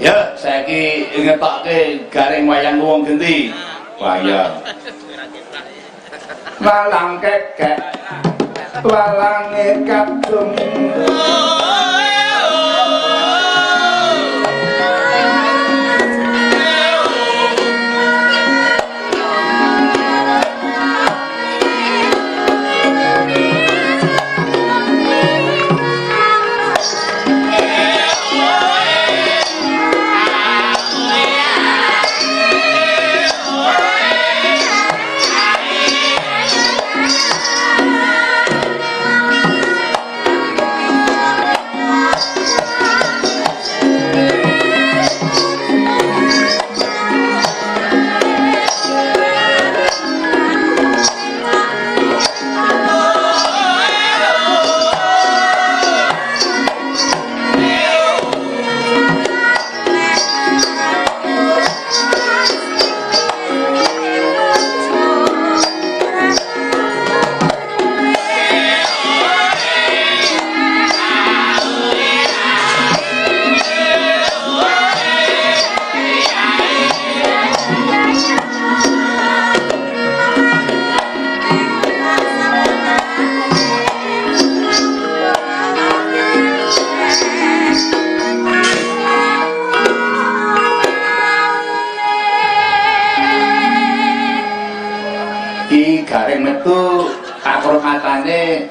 Ya, saiki ngetokke garing wayang wong genti. Wayang. Walang kekek. Walange kadung.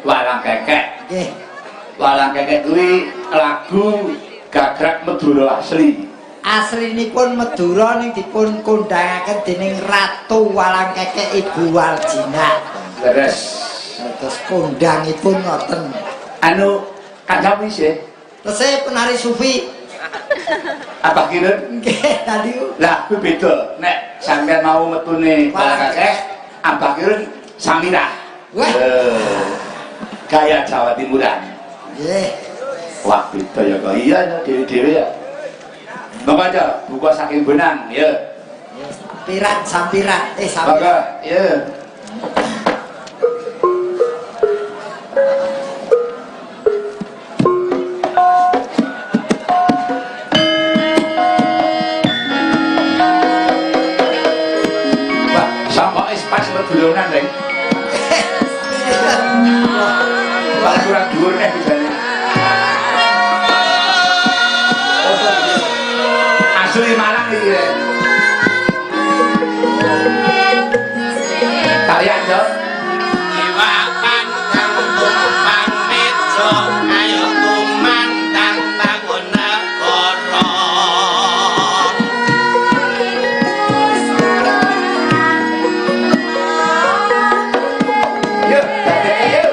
Walang kekek. Nggih. Walang kekek kuwi lagu gagrag Madura asli. Aslinipun Madura ning dipun kondhangaken dening Ratu Walang Kekek Ibu Waljina. Leres. Terus kondhangipun ngoten. Anu kancamu isih. Tesih penari sufi. Apa kira? Nggih, tadi. Lah kuwi beda. Nek sampeyan mau metune Walang Kekek, apa kira Samirah. Wah. Gaya Jawa Timuran. Nggih. Wah, beda ya kok. Iya dhewe-dhewe ya. Monggo aja buka saking benang, ya. Sampiran, sampiran. Sampiran. Monggo, ya. Wah, sampai pas berdulonan, Deng. Wah, kurang dhuwur nek bijane. Asli Malang iki ya. Kalian yo. Iwakan kang tumpang meja ayo kumandang bangun negara. Yo, yo.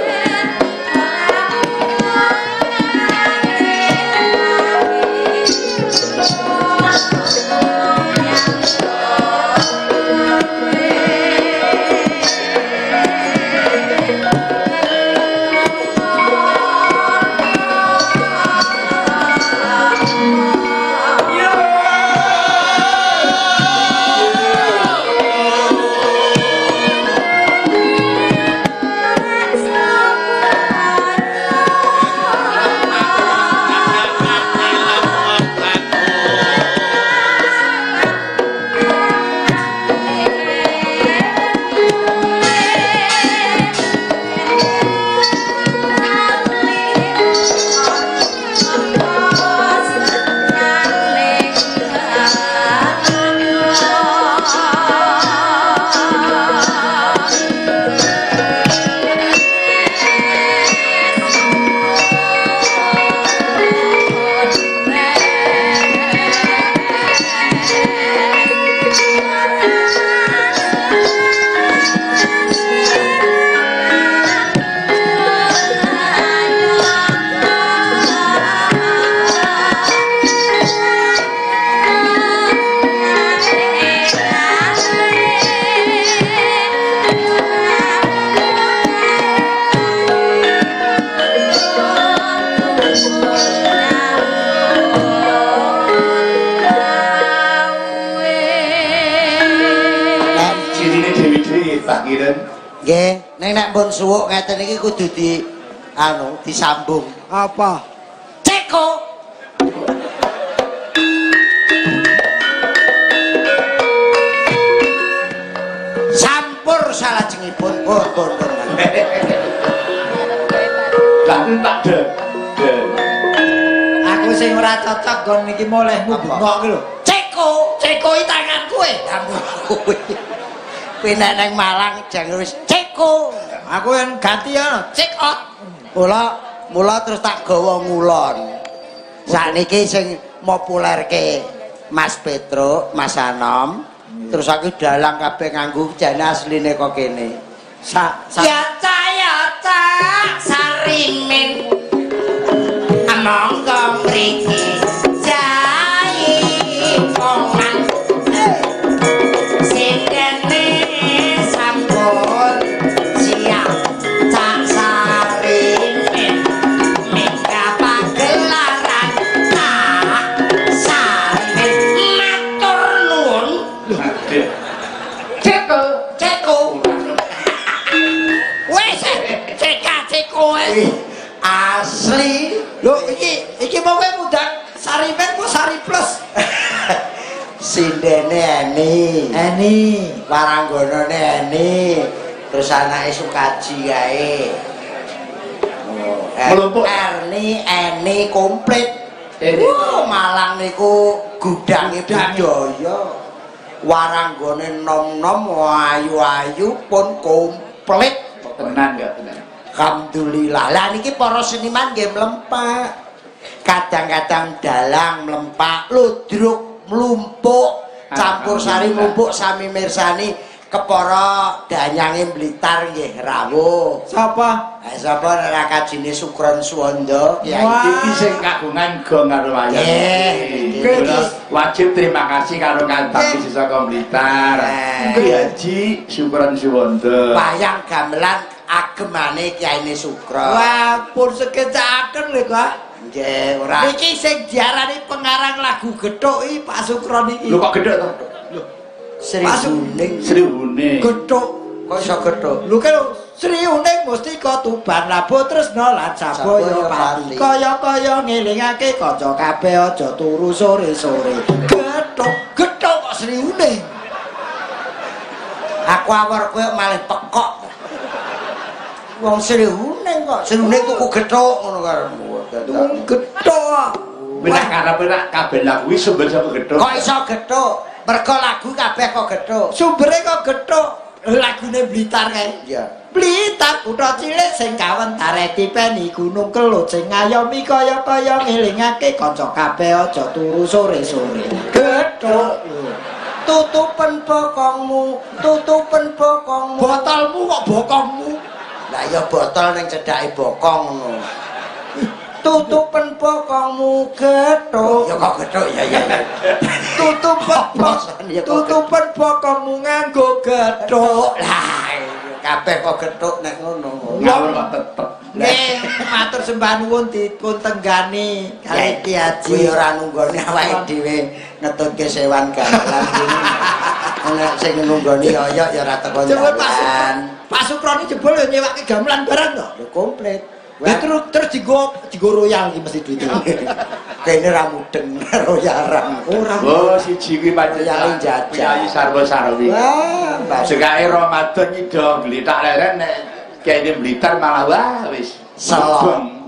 tak kirim. Nggih, nek pun suwuk ngeten iki kudu disambung. Apa? Ceko. Oh, boten. Lah tak de. Aku sing ora cocok gon iki molehmu bengok ki lho. Ceko iki tanganku e. Kuwi nek nang Malang jang wis ceko. Aku yang ganti ya cekot. Mula terus tak gawa ngulon. Sakniki sing populerke Mas Petro, Mas Anom. Terus aku dalang kabeh nganggo jane asline kok kene. Ya cah sarimin. Monggo mriki jai pongan. Sindene sampun siap cak sarimin. Mingga pagelaran cak sarimin matur nuwun. Ceko. Wes ceko asli. Lho iki mau kowe mundang Sarimen ku Sari Plus. Sindene Eni. Waranggonane Eni. Terus anake Sukaji kae. Melumpuk. Eni komplit. Malang niku gudange budaya. Waranggone nom-nom ayu-ayu pun komplit. Tenan gak tenan. Alhamdulillah. Lah niki para seniman nggih mlempak. Kadang-kadang dalang mlempak, ludruk mlumpuk, campur sari mlumpuk sami mirsani kepara danyange Blitar nggih rawuh. Sapa? Sapa ora kajine Sukron Suwanda Kyai Iki sing kagungan gong karo wayang. Wajib terima kasih karo Kang saka Blitar. Haji Sukron Suwanda. Wayang gamelan agemane Kyaine Sukron. Wah, pun sekecaken lho, Kak. Nggih, ora. Niki sing diarani pengarang lagu Gethuk iki Pak Sukron iki. Lho kok gethuk to? Lho. Sri Uning. Gethuk. Kok iso gethuk? Lho kan Sri Uning mesti ka Tuban Labuh terus nolan Saboya Pati. Kaya-kaya ngelingake kanca kabeh aja turu sore-sore. Gethuk kok Sri Uning. Aku awar kowe malih pekok. Wong Sri Uning kok. Sri Uning tuku gethuk ngono karo. Gethuk. Benak karepe nak kabeh lagu iki sumber saka gethuk. Kok iso gethuk? Mergo lagu kabeh kok gethuk. Sumbere kok gethuk. Lagune Blitar kae. Iya. Blitar kutha cilik sing kawentare tipeni gunung kelut sing ngayomi kaya-kaya ngelingake kanca kabeh aja turu sore-sore. Gethuk. Tutupen bokongmu. Botolmu kok bokongmu? Lah ya botol ning cedhake bokong ngono. Tutupen bokongmu gethuk. Ya kok gethuk ya. Tutupen bokongmu nganggo gethuk. Lah kabeh kok gethuk nek ngono. Ngawur kok tetep. Nggih, matur sembah nuwun dipun tenggani kali Ki Haji. Kuwi ora nunggoni awake dhewe ngetutke sewan gamelan kene. Nek sing nunggoni oyok ya ora teko jalan. Pak Sukron iki jebul yo nyewake gamelan barang to. Lho komplit. Ya terus digo royal iki mesti duit. Kene ra mudeng royaran. Ora. Oh, siji kuwi pancen Kyai Jajah. Kyai Sarwa Sarwi. Wah, sekae Ramadan iki do glithak leren nek Kyai Blitar malah wah wis selo.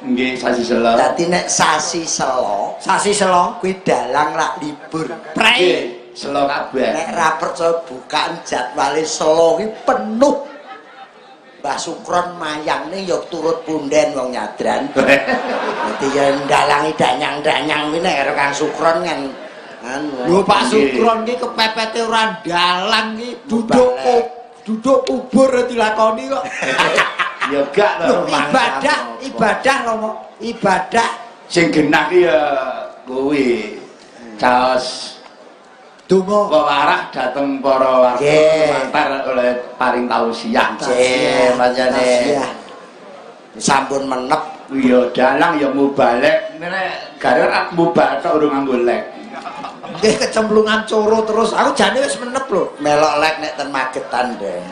Nggih, sasi selo. Dadi nek sasi selo kuwi dalang rak libur. Nggih, selo kabeh. Nek ra percaya bukaan jadwale selo kuwi penuh. Mbah Sukron mayangne ya turut punden wong nyadran. Dadi ya ndalangi danyang-danyang kuwi nek karo Kang Sukron kan anu. Lho Pak Sukron ki kepepete ora dalang ki duduk kubur dilakoni kok. Ya gak to, ibadah Romo. Ibadah sing genah ki ya kuwi caos donga wewarah dateng para warga oleh paring tausiah. Nggih, pancene sampun menep. Ya dalang ya mubalek. Nek garek mubalek tok urung nganggo lek. Nggih kecemplungan coro terus. Aku jane wis menep lho. Melok lek nek ten Magetan, Den.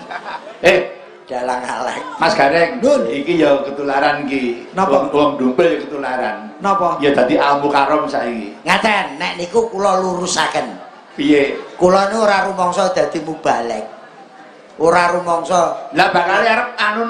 Dalang alek. Mas Gareng, iki ya ketularan iki. Wong dumpil ya ketularan. Napa? Ya dadi Al-Mukarram saiki. Ngaten, nek niku kula lurusaken. Piye? Kula niku ora rumangsa dadi mubalek. ora rumangsa. Lah bakal arep anu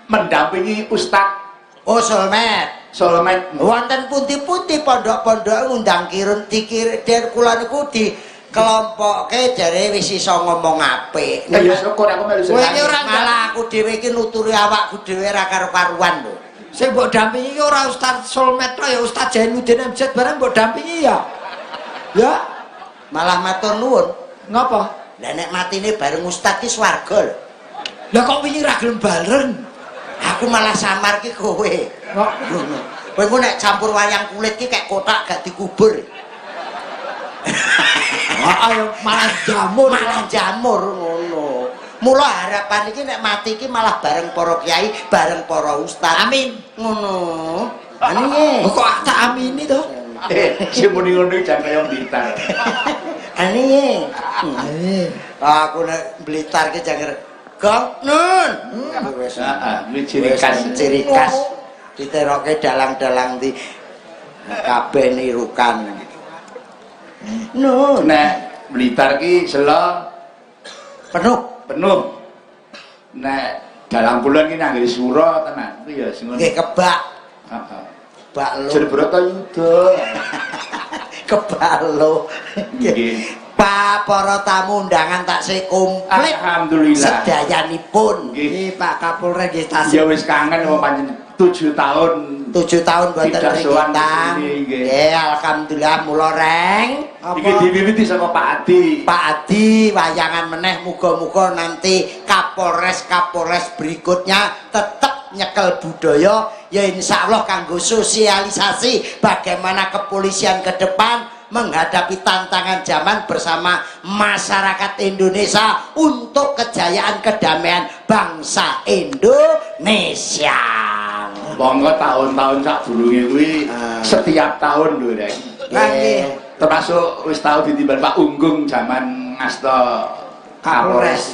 mendampingi Ustaz Oh, Solmed. Solmed. Wonten pundi-pundi pondok-pondok ngundang kirun dikir den kula niku di kelompoke jare wis iso ngomong apik. Ya syukur aku melu. Kowe iki ora malah aku dhewe iki nuturi awakku dhewe ra karo-karuan lho. Sing mbok dampingi iki ora Ustaz Solmed tok ya Ustaz Jainuddin Amjad bareng mbok dampingi ya. Ya, Malah matur nuwun. ngapa? Lah nek matine bareng Ustaz ki swarga lho. Lah kok wingi ra gelem bareng? Aku malah samar ki kowe. Kok Kowe ku nek campur wayang kulit ki kayak kotak gak dikubur. ayo malah jamur. Malah jamur ngono. Mula harapan iki nek mati ki malah bareng para kiai, bareng para ustaz. Amin. Ngono. Ane. Kok tak amini to? Sing muni ngono jan kaya Blitar. Ane. Eh, Aku nek Blitar ki jangan Gong Nun. Wis. Heeh, kuwi ciri khas. Ciri khas. Diteroke dalang-dalang di kabeh nirukan. Nun. Nek Blitar ki selo Penuh. Nek dalang kulon ki nangge sura tenan. Kuwi ya sing ngono. Nggih kebak. Heeh. Baklo. Jerbrata yuda. Kebalo. Nggih. Pak para tamu undangan tak sik komplit. Alhamdulillah. Sedayanipun. Nggih. Pak Kapolres nggih stasiun. Ya wis kangen wong pancen 7 tahun 7 tahun boten Tidak sowan kita. kesini, nggih. Nggih, alhamdulillah mula reng. iki diwiwiti saka Pak Adi. Pak Adi wayangan meneh muga-muga nanti Kapolres berikutnya tetap nyekel budaya ya insyaallah kanggo sosialisasi bagaimana kepolisian ke depan menghadapi tantangan zaman bersama masyarakat Indonesia untuk kejayaan kedamaian bangsa Indonesia. Monggo tahun-tahun sadurunge kuwi setiap tahun lho Rek. Nggih. Termasuk wis tau ditimbal Pak Unggung zaman ngasta Kapolres.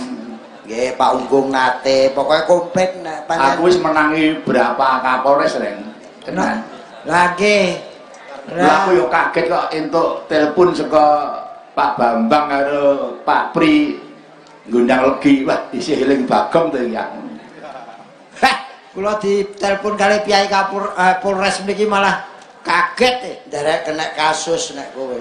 Nggih, Pak Unggung nate, pokoknya komplit nek Aku wis menangi berapa Kapolres Rek. Tenan. Lagi. Lah aku yo kaget kok entuk telepon saka Pak Bambang karo Pak Pri ngundang legi. Wah, isih eling Bagong to ya. Kula ditelepon kali Piai Polres mriki malah kaget e. nderek kena kasus nek kowe.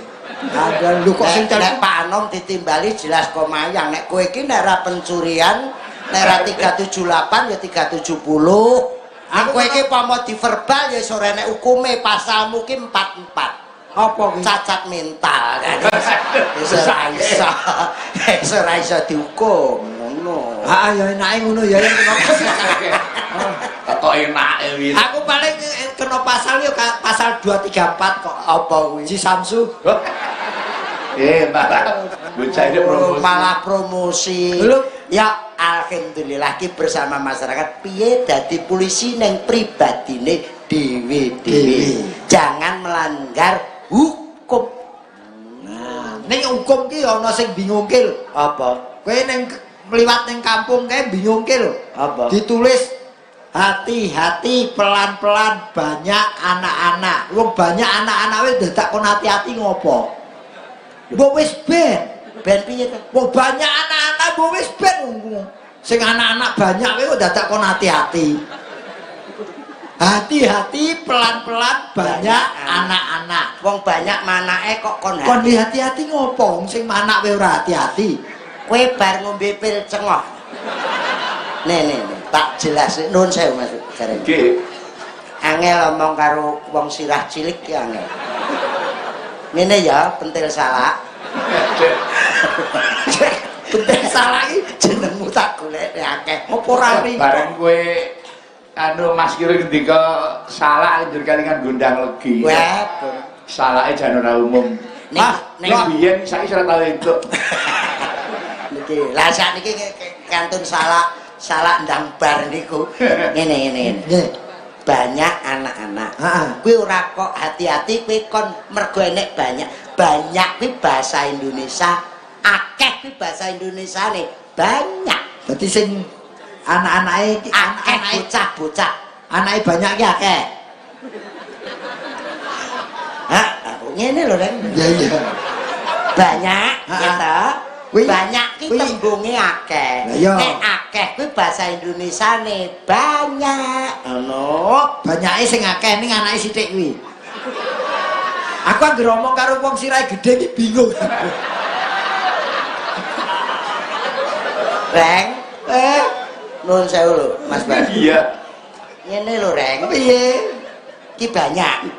Ada lu kok sing Nek Pak Anom ditimbali jelas kok mayang. Nek kowe iki nek ra pencurian, nek ra 378 ya 370. Aku iki pamo di verbal ya sore nek hukume pasalmu ki 44. apa kuwi? Cacat mental. Wis ora iso dihukum ngono. Ah ya enake ngono ya yang kena Kok enake wis. Aku paling kena pasal yo pasal 234 kok. Apa kuwi? Ji Samsu. Malah bocah ini promosi. Malah promosi. Belum. Ya alhamdulillah ki bersama masyarakat piye dadi polisi ning pribadine dhewe-dhewe. Jangan melanggar hukum. Nah, ning hukum ki ana sing bingungke lho. Apa? Kowe ning liwat ning kampung kae bingungke lho. Apa? Ditulis hati-hati pelan-pelan banyak anak-anak. Wong banyak anak-anak wis dadak kon hati-hati ngopo? Mbok wis ben. Ben piye to? Wong banyak anak-anak mbok wis ben. Sing anak-anak banyak kowe kok dadak kon hati-hati. Hati-hati pelan-pelan banyak anak-anak. Wong banyak manake kok kon Kon hati-hati ngopo? Wong sing manak kowe ora hati-hati. kowe bar ngombe pil cengoh. Nih, tak jelasin nuwun sewu Mas Gareng. Nggih. Angel ngomong karo wong sirah cilik ki angel. Ngene ya, pentil salak. Penting salah iki Jenengmu tak golek akeh. apa ora ri? Bareng kowe anu Mas Kira ngendika salah njur kalingan gondang legi. Wah, Salake jan ora umum. ning Biyen saiki ora tau entuk. niki. Lah sakniki kantun salak ndang bar niku. Ngene. Nggih. Banyak anak-anak. Heeh. Kuwi ora kok hati-hati kuwi kon mergo enek banyak. Banyak kuwi bahasa Indonesia, akeh kuwi bahasa Indonesiane. Banyak. Dadi sing anak-anake Akeh bocah-bocah. anake banyak ki akeh. Hah, ngene lho Reng. Iya. Banyak ya Ha-ha. toh. banyak ki tembunge akeh. Nek akeh kuwi bahasa Indonesiane banyak. Ngono. Banyake sing akeh ning anake sithik kuwi. Aku anggere ngomong karo wong sirahe gedhe iki bingung. Reng, nuwun sewu lho, Mas Bas. Iya. Ngene lho, Reng. Piye? Ki banyak.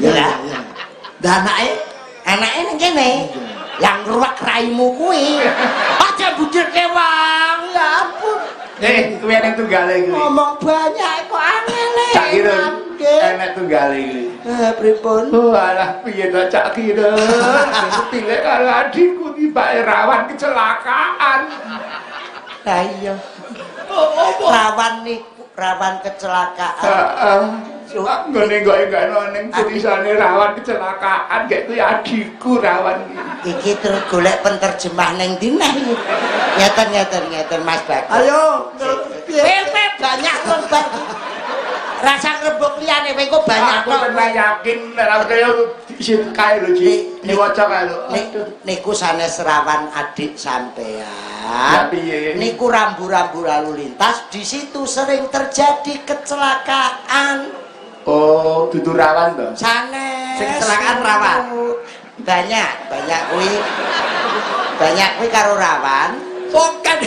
Iya. Lah Anake ning kene. Yang ruwak raimu kuwi. Aja budheke wong, ya ampun. Kuwi enek tunggale kuwi. Ngomong banyak kok angel e. Cak Kira enek tunggale kuwi. Pripun? Walah piye to Cak Kira? Pilih karo adikku tibake rawan kecelakaan. Lah iya. Rawan kecelakaan. Heeh. Nggone goe-goe ning tulisane rawan kecelakaan gek kuwi adikku rawan iki. Iki terus golek penterjemah ning ndi neh iki. Ngeten Mas Bagus. Ayo, Piye banyak korban. Rasa ngrebuk liyane kowe kok banyak Aku tenan yakin nek ora kaya isin kae lho Ji. Diwaca kae lho. Niku sanes rawan adik sampean. Ya piye? Niku rambu-rambu lalu lintas di situ sering terjadi kecelakaan. Oh, dudu rawan to. Sanes. Sing kecelakaan rawan. Banyak kuwi karo rawan. wong kan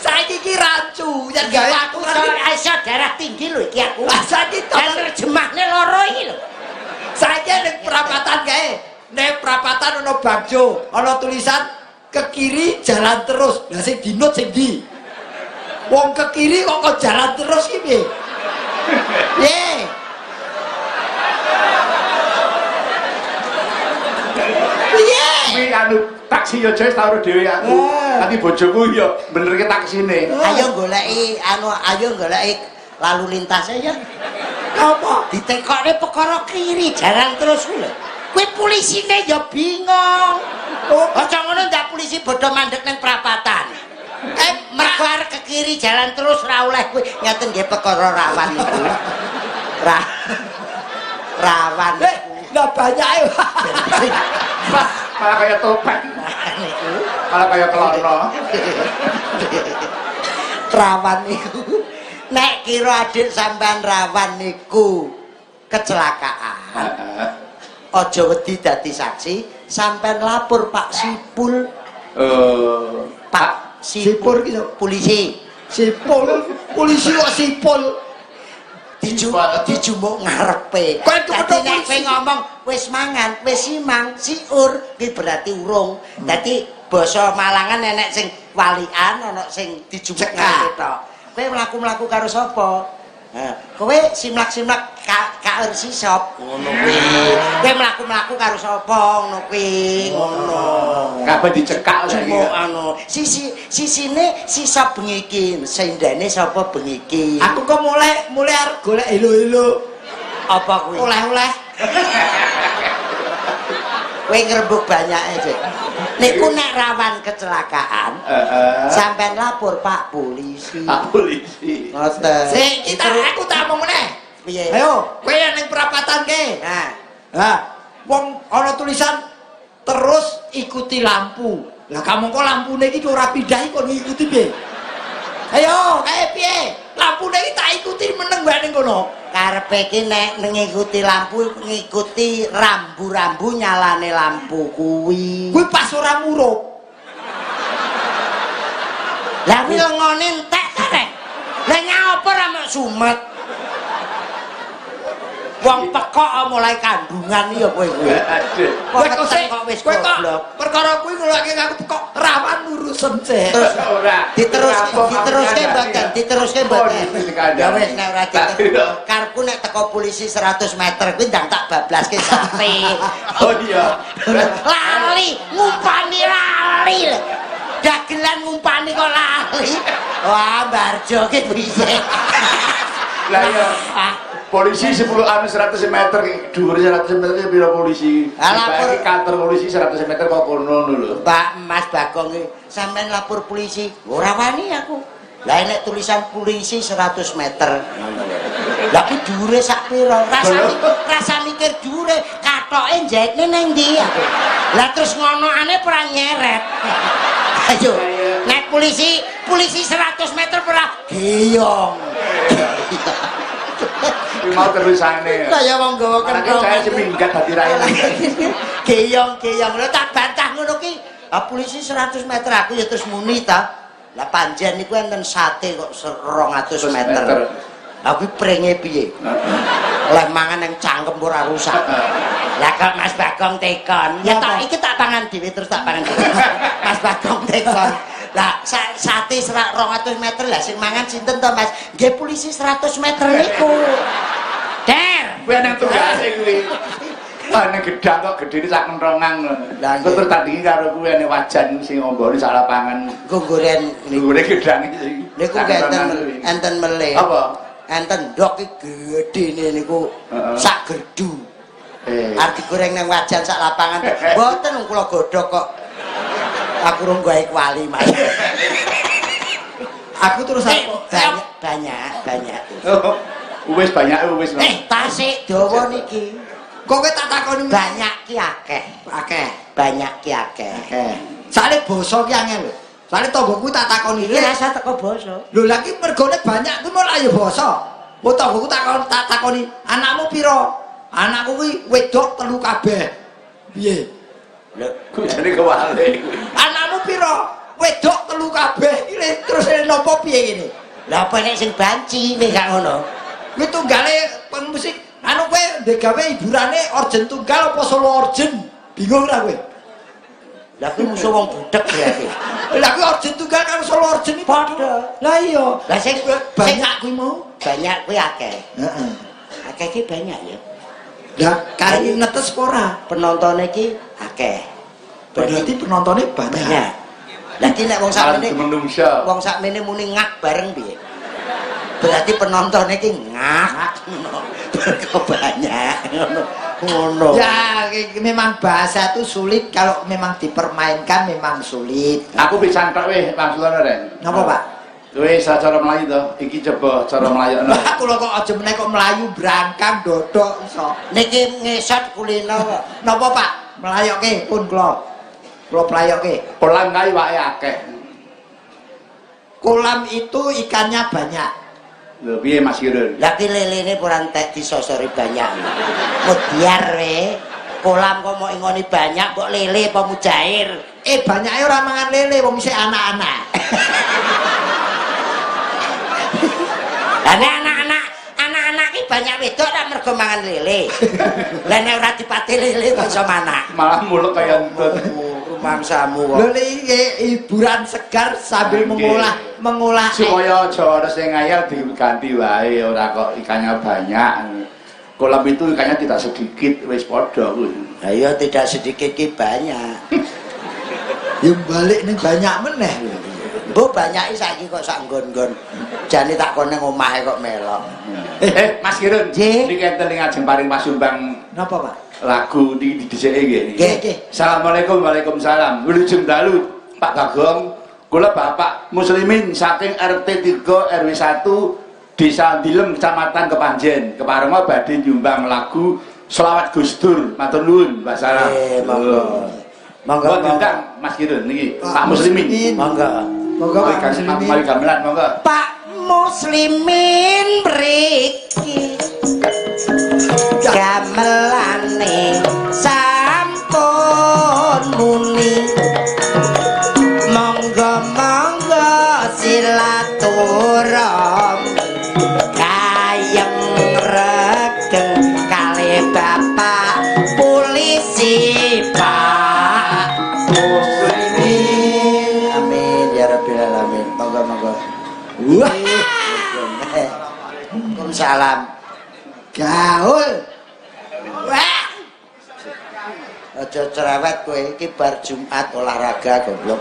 saiki iki rancu. Ya gawe aku kan iso darah tinggi lho iki aku. saiki terjemahne loro iki lho. Saiki ning perapatan kae. Nek perapatan ana bagjo, ana tulisan ke kiri jalan terus. Lah sing dinut sing ndi? Wong ke kiri kok jalan terus iki piye? Piye? Piye? Kuwi anu taksi yo Joyce taruh dhewe aku. Nanti bojoku yo benerke taksine. Ayo goleki lalu lintasnya ya. Apa? Ditekokne perkara kiri jalan terus kuwi lho. Kuwi polisine ya bingung. Aja ngono ndak polisi bodho mandek ning perapatan. Mergo arep ke kiri jalan terus ra oleh kuwi ngeten nggih perkara rawan niku. Rawan. Lah banyake. Malah kaya topeng. Malah kaya kelana. Rawan niku. Nek kira adik sampean rawan niku kecelakaan. Aja wedi dadi saksi, sampean lapor Pak Sipul. Pak Sipul ki polisi. Sipul, polisi kok sipul. Dijumuk ngarepe. Dadi nek kowe ngomong wis mangan, wis simang, siur, ki berarti urung. Dadi basa Malangan enek sing walian, ana sing dijumuk ngarepe tok. Kowe mlaku-mlaku karo sapa? Kowe simlak-simlak kaer sisop ngono kuwi. Kowe mlaku-mlaku karo sapa ngono kuwi. Ngono. Kabeh dicekak lagi. Anu, sisine sisop bengi iki, sendane sapa bengi iki. Aku kok mulai arep golek elo-elo. Apa kuwi? Oleh-oleh. Kowe ngrebuk banyake, Cik. Niku nek rawan kecelakaan, sampean lapor Pak Polisi. Pak Polisi. Ngoten. Sing aku tak omong meneh. Piye? Ayo, kowe ning perapatan ke. Nah, wong ana tulisan terus ikuti lampu. Lah kamu kok lampune iki ora pindah kok ngikuti piye? Ayo, kae piye? Lampune iki tak ikuti meneng bae ning kono. Karepe iki nek ngikuti lampu ngikuti rambu-rambu nyalane lampu kuwi. Kuwi pas ora murup. Lah kuwi lengone entek ta rek. Lah nyapa ora mek sumet. Wong pekok mulai kandungan ya kowe kuwi. Kok wis goblok. Perkara kuwi nulake aku kok rawan urusan Cek. Terus ora diteruske mboten. Ya wis nek ora diterus. Karepku nek teko polisi 100 meter kuwi ndang tak bablaske sampe. Oh iya. Lali, ngumpani lali. Dagelan ngumpani kok lali. Wah, Barjo ki piye? Lah iya. Polisi 10 anu 100 meter, dhuwur 100 meter ki pira polisi? Lapor kantor polisi 100 meter kok kono lho. Pak Mas Bagong iki sampean lapor polisi. Ora wani aku. Lah nek tulisan polisi 100 meter. Lah ki dhuwure sak pira? Rasa mikir dhuwure, katoke njetne nang ndi aku. Lah terus ngonoane ora nyeret. Ayo. Nek polisi 100 meter pernah geyong. Kuwi mau terusane. Kaya wong gawa kenthong. Saya seminggat dadi rakyat. Geyong lho tak bantah ngono ki. Ah polisi 100 meter aku ya terus muni ta. Lah panjen niku enten sate kok 200 meter. Aku prenge piye? Lah mangan nang cangkem ora rusak. Lah kok Mas Bagong tekon. Ya tak iki tak pangan dhewe terus tak pangan dhewe. Mas Bagong tekon. Lah sate 200 meter lah sing mangan sinten to Mas? Nggih polisi 100 meter niku. Der, Kuwi nang tugase kuwi. Nek gedang kok gedene sak kentongan. Lah engko terus tandingi karo kuwi ane wajan sing ombone sak lapangan. Gonggoren Nggone gedang iki. niku enten meleh. Apa? Enten ndok iki gedene niku sak gerdu. Arep digoreng nang wajan sak lapangan. Mboten wong kula godhog kok. Aku rung gawe kwali, Mas. Aku terus banyak. Wis banyak wis. Tasik dawa niki. Kok kowe tak takoni Banyak ki akeh. Banyak ki akeh. Soale basa ki angel lho. Soale tanggoku tak takoni Iki rasa teko basa. lho lha iki mergone banyak kuwi malah ya basa. Kok tanggoku tak takoni, anakmu pira? Anakku kuwi wedok 3 kabeh. Piye? Lho, Kuwi jane kewale. Anakmu pira? Wedok 3 kabeh. Iki terus napa piye ngene? lha apa nek sing banci nek gak ngono? Kuwi tunggale pemusik anu kowe ndek gawe hiburane orjen tunggal apa solo orjen? Bingung ora kowe? Lah kuwi musuh wong budhek berarti. Lah kuwi orjen tunggal karo solo orjen iki Padha. Lah iya. Lah sing Banyak kuwi mau. banyak kuwi akeh. Heeh. Akeh ki banyak ya. Lah kari netes apa ora? Penontonnya ki akeh. Berarti penontonnya banyak. banyak. Lah ki nek wong sakmene menungsa. wong sakmene muni ngak bareng piye? Berarti penontonnya ki ngak. Mergo banyak ngono. Ya memang bahasa itu sulit kalau memang dipermainkan memang sulit. Aku bisa cantok weh maksudane Ren. Napa Pak? Kowe cara Melayu to, iki coba cara Melayokno. Aku lho kok aja meneh kok Melayu brangkang dodok iso. Niki ngesot kulino kok. Napa Pak? Melayokke pun kula. Kula pelayokke. Kolam kae wae akeh. Kolam itu ikannya banyak. Lho piye Mas Yurun? Lah ki lelene ora entek disosori banyak. Mudiar we. Kolam kok mau ingoni banyak kok lele apa mujair. Banyaknya orang mangan lele wong isih anak-anak. Lah nek anak-anak ki banyak wedok tak mergo mangan lele. Lah nek ora dipati lele kok iso manak. Malah muluk kaya entut. Rumangsamu Lho kok. iki hiburan segar sambil mengolah Supaya aja ana sing ngayal diganti wae ora kok ikannya banyak. Kolam itu ikannya tidak sedikit wis padha kuwi. Ayo tidak sedikit ki banyak. ya balik ning banyak meneh lho. Mbok banyak saiki kok sak nggon-nggon. Jane tak kon nang omahe kok melok. Mas Kirun, Nggih. niki enten ing ajeng paring pasumbang Napa Pak? lagu di dhisike nggih. Nggih. Assalamualaikum waalaikumsalam. Wilujeng dalu Pak Bagong, kula Bapak Muslimin saking RT 3 RW 1 Desa Dilem Kecamatan Kepanjen. Keparenga badhe nyumbang lagu Selawat Gus Dur. Matur nuwun, Mbak Sarah. Monggo. Monggo. Buat undang Mas Kirun niki Pak Muslimin. Monggo. Monggo Pak Mari gamelan monggo. Pak Muslimin mriki gamelane sampun muni monggo silaturahmi kayeng regeng kalih Bapak polisi Pak Muslimin. Amin ya rabbil alamin. Monggo. Wah, Waalaikumsalam. gaul. Wah. Aja cerewet kowe iki bar Jumat olahraga goblok.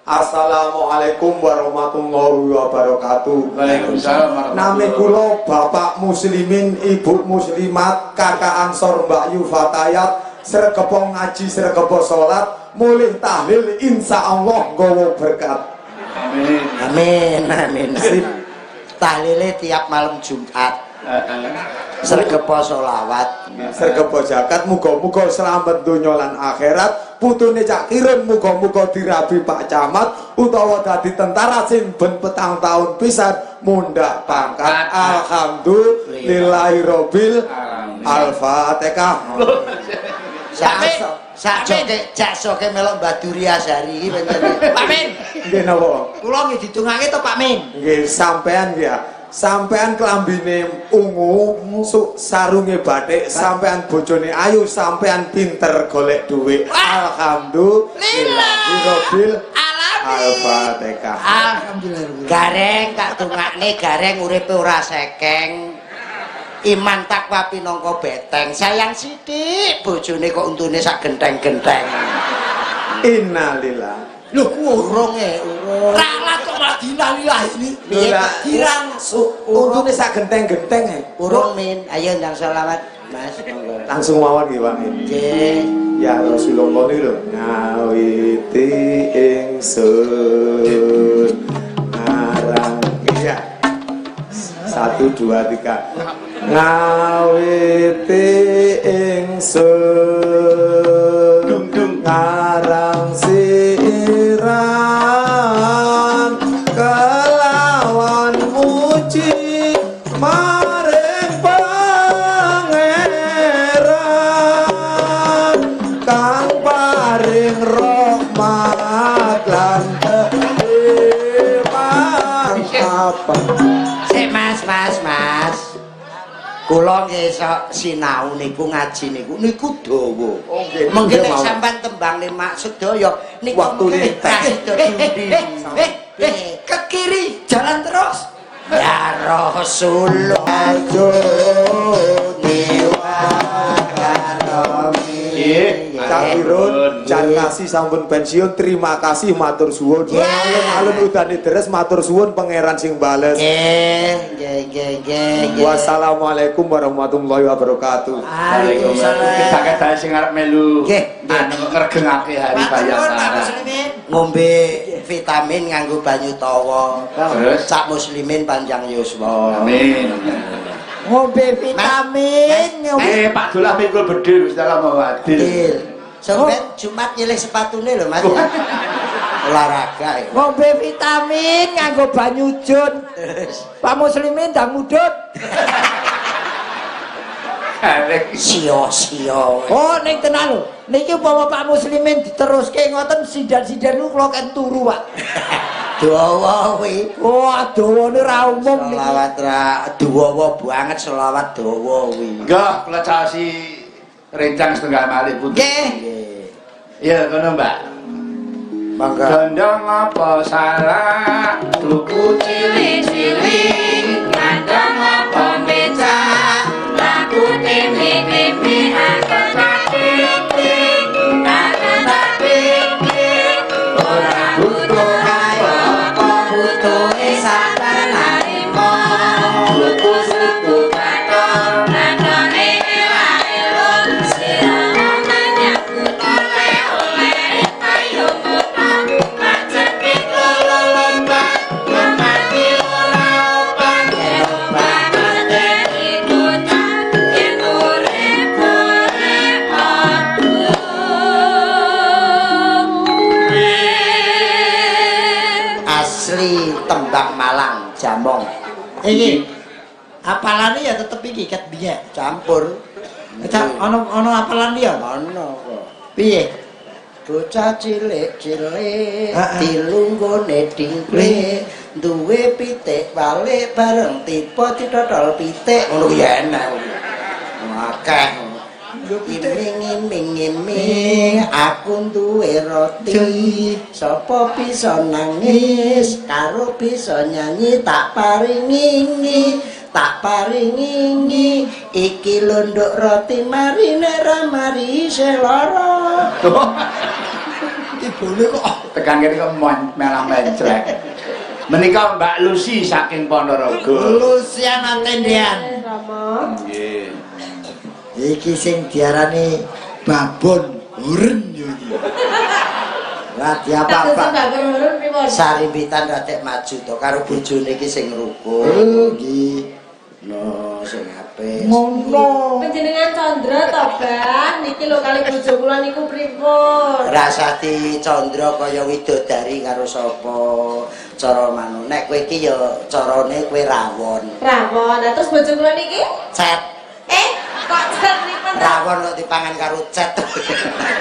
Assalamualaikum warahmatullahi wabarakatuh. Waalaikumsalam. Nami kula Bapak Muslimin, Ibu Muslimat, Kakak Ansor Mbak Yu Fatayat, sregepo ngaji, sregepo salat, mulih tahlil insyaallah nggawa berkat. Amin. Amin. Tahlile tiap malam Jumat. Sregepa selawat. Sregepa zakat muga-muga slamet donya lan akhirat. Putune Cak Kirun muga-muga dirabi Pak Camat utawa dadi tentara sing ben 4 tahun pisan mundhak pangkat. Alhamdulillahirabbil Al-Fatihah. Sakjoke melok Mbah Duri Azhari iki Pak Min. Nggih napa? Kula nggih ditungake to Pak Min. Nggih sampean ya. Sampean klambine ungu, sarunge batik, sampean bojone ayu, sampean pinter golek dhuwit. Alhamdulillahirabbil Al-Fatihah. Alhamdulillah. Gareng tak tungakne gareng uripe ora sekeng. Iman takwa pinangka beteng. Sayang sithik bojone kok untune sak genteng-genteng. Innalillah. Lho urung urung. Ralat kok malah dinalilah ini. Dirang untune sak genteng-genteng. Urung Min, ayo ndang selawat Mas monggo. Langsung mawon nggih Pak Min. Nggih. Ya Rasulullah niku lho ngawiti ingsun ngarang iya 1 2 3 ngawiti ingsun ngarang siran kelawan muji maring pangeran kang paring rahmat lan apa Mas. Kula nggih sok sinau niku ngaji niku dawa. Mengke nek sampean tembang mak sedaya niku waktune ke kiri jalan terus. Ya Rasulullah Cak Kirun, Jan Kasih sampun pensiun, terima kasih matur suwun. Alun-alun udane deres matur suwun pangeran sing bales. Nggih. Wassalamualaikum warahmatullahi wabarakatuh. Waalaikumsalam. Kita sing arep melu anu ngregengake hari bayangkara. Ngombe vitamin nganggo banyu tawa. Terus Cak muslimin panjang yuswa. amin. Ngombe vitamin. Pak Dolah mikul bedil wis dalam wadil. Sampai Jumat nyilih sepatune lho Mas. Olahraga. Ngombe vitamin nganggo banyu jun. Pak muslimin ndang mudhut. Sio. Oh ning tenan lho. Niki umpama Pak muslimin diteruske ngoten sidan-sidan niku kula ken turu, Pak. Dawa kuwi. Wah, dawane ra umum niki. Selawat ra dawa banget selawat dawa kuwi. Enggak, kula caosi rencang setengah malih putih. Nggih. Ya, ngono, Mbak. Mangga. Gendong apa salah, tuku cilik-cilik, kandang apa becak, laku tempe-tempe aku tak pikir, ora butuh apa butuh esakan harimau, suku katon, nanone elo, sirang nanyaku oleh-oleh, payung utang, macet itu lomba, mati ora opan, opan dari hutan, yang Asli tembang Malang Jambong. Iki apalane ya tetep iki ket biye. Campur. Ono apalan liya? Ono kok. Piye? Bocah cilik-cilik dilunggone dingkle duwe pitik balik bareng tiba didodol pitik ngono ya enak. Akeh. Iming aku duwe roti sapa bisa nangis karo bisa nyanyi tak paringi iki londok roti marine ra mari seloro. Ibune kok tekan kene kok melah mencrek. Menika Mbak Lucy saking Ponorogo. Luciana Tendian. Nggih. Iki sing diarani babon uren yo iki. Lah apa-apa. Sarimpitan radek maju to karo bojone iki sing rukun. Oh nggih. No, Ngono. Panjenengan Candra to, Bah? Niki lho kali bojo kula niku pripun? Rasati Candra kaya widodari karo sapa? Cara manut. Nek kowe iki ya carane kowe rawon. Rawon. Nah, terus bojo kula niki? Cet. Kok cet pripun? Rawon kok dipangan karo cet.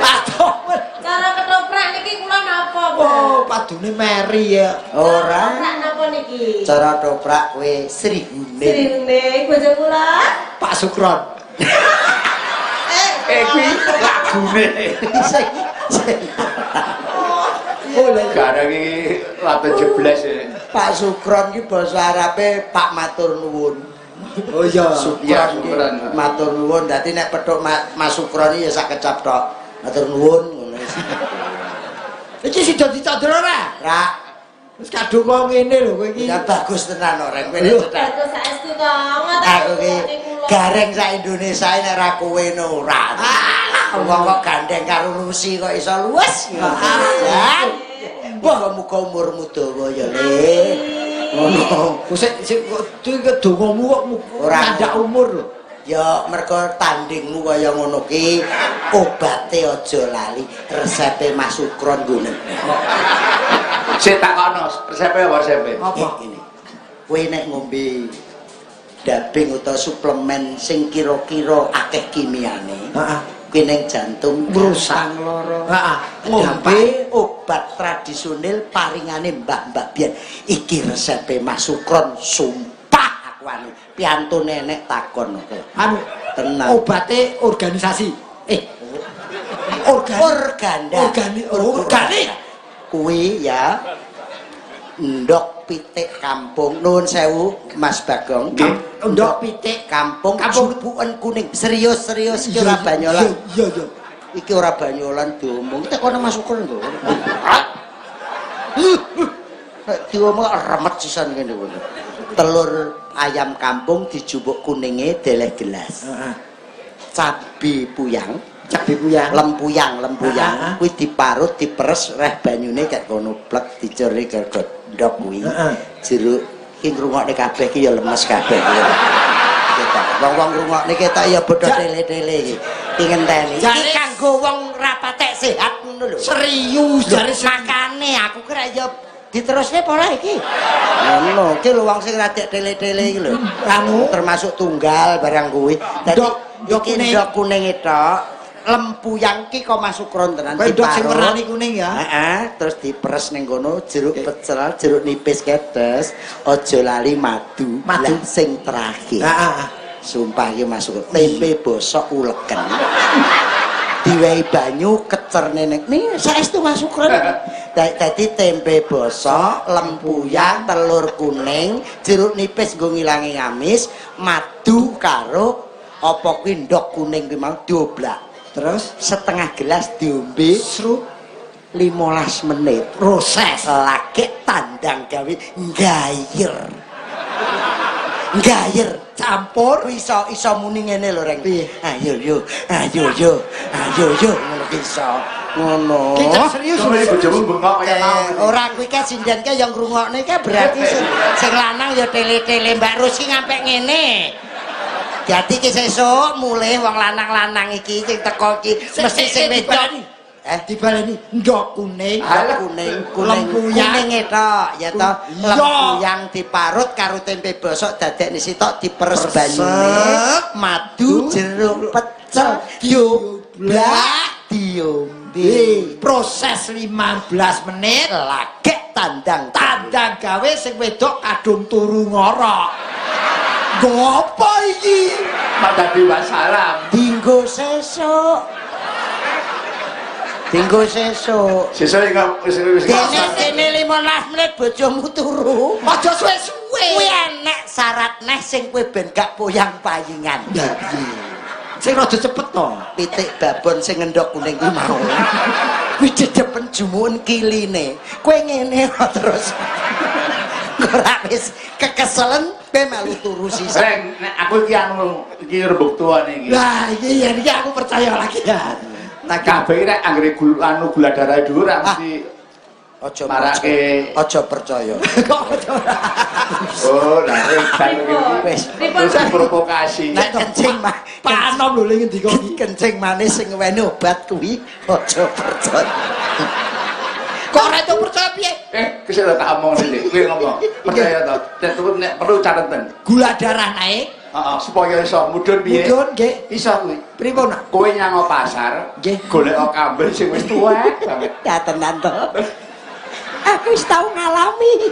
Aduh. Cara ketoprak niki kula napa, Bah? Oh, padune Mary ya. Ora. Ketoprak napa niki? Cara toprak kowe Sri Huning. Srine bojo kula. Pak Sukron. Kuwi lagune. Oh, lha Garang iki laten jebles ya. Pak Sukron ki basa Arabe Pak matur nuwun. Oh iya. Ya, Sukron ki Sukron. matur nuwun. Dadi nek petuk Mas Sukron iki ya sak kecap tok. Matur nuwun ngono. Iki sida dicandra ora? Ra, Wis kadung kok ngene lho kowe iki. ya bagus tenan ora kowe Lho. cetak. Bagus saestu to. Ngoten Aku ki kula. gareng sak Indonesia nek ra kowe ora. Wong kok gandeng karo Lucy kok iso luwes. Jan. Muga-muga umurmu dawa ya, Le. Ngono. Sik kok dongamu kok Ora. ngandak umur lho. Ya mergo tandingmu kaya ngono ki obate aja lali resepe Mas Sukron ngene. Sik takono, resepe apa resepe? Apa? Ini. Kowe nek ngombe daging utawa suplemen sing kira-kira akeh kimiane, Heeh. kowe ning jantung Rusak. loro. Heeh. Ngombe obat tradisional paringane mbah-mbah biyen. Iki resepe Mas Sukron, sumpah aku anu piantun nenek takon kok. Anu Tenang. obate organisasi. Organda. Organik. Kuwi ya ndok pitik kampung. Nuwun sewu Mas Bagong. Ndok pitik kampung Kampung. Jupuken kuning. Serius iki ora banyolan. Iya, iya. Iki ora banyolan diomong. Tekono masukun lho. Diomong remet sisan kene lho. Telur ayam kampung dijupuk kuninge deleh gelas. Heeh. Cabe puyang, Cabe puyang. lempuyang Heeh. kuwi diparut diperes reh banyune kek kono plek dicuri karo ndok kuwi. Heeh. Jeruk iki ngrungokne kabeh iki ya lemes kabeh. Ketok. Wong-wong ngrungokne ketok ya bodho tele-tele iki. Iki ngenteni. Iki Jare- kanggo wong rapatek sehat ngono lho. Serius jare Makane aku kira ya diterusne apa ora iki? Ngono, iki lho wong sing radek tele-tele iki lho. Anu Termasuk tunggal barang kuwi. Dadi Ndok iki kuning. ndok kuning tok. Lempuyang ki kok masuk kron tenan Kowe ndok sing diparut. werani kuning ya. Heeh, terus diperes ning kono jeruk pecel, jeruk nipis ketes, aja lali madu. Madu. Lah sing terakhir. Heeh. Sumpah iki masuk tempe bosok uleken. Diwehi banyu kecerne ning saestu masuk kron. Dadi tempe bosok, lempuyang, telur kuning, jeruk nipis nggo ngilangi ngamis, madu karo apa kuwi ndok kuning kuwi mau dioblak. Terus Setengah gelas diombe sru 15 menit. proses. Lagi tandang gawe nggayer. Nggayer Campur iso muni ngene lho Reng. Piye? Ayo yo ngono ki iso. Ngono. Kita serius. Kowe iki bojomu bengok kaya mau. Ora kuwi ka sinden ka yang ngrungokne ka berarti sing lanang ya tele-tele Mbak Rusi ngampek ngene. Dadi ki sesuk mulih wong lanang-lanang iki sing teko iki mesti sing wedok. Dibaleni ndok kuning. Kuning Lempuyang. kuning etok ya toh. Iya. Lempuyang diparut karo tempe bosok dadekne sitok diperes banyune, madu, jeruk pecel, dioblak, diombe. Proses 15 menit. Lagek tandang Tandang gawe sing wedok kadung turu ngorok. Ngopo iki? Madhabi wassalam. dinggo sesuk. Sesuk wis Dene 15 menit bojomu turu. Aja suwe-suwe. Kuwi enek syarat neh sing kowe ben gak poyang-payingan. Sing rada cepet to. Pitik babon sing ngendhok kuning kuwi mau. Kuwi jejepen jumuken kiline. Kowe ngene kok terus. Ora wis kekeselen kowe melu turu sisa. Reng, nek aku iki anu iki rembug tuane iki. Lah iki aku percaya lagi ya. Nah kabeh nek anggere gula darah dhuwur mesti Aja percaya. Oh, nah Wis provokasi. nek kencing mah Panom lho ning ngendika iki. kencing manis sing ngeweni obat kuwi aja percaya. Kok ora itu percaya piye? Kesel tak omong sih, kowe ngomong. Percaya to. Nek perlu catatan. Gula darah naik. Heeh, supaya iso mudhun piye? Mudhun nggih. Iso kuwi. Pripun? Kowe nyang pasar, Nggih. golek kambing sing wis tuwek banget. Ya tenan to. Aku wis tau ngalami.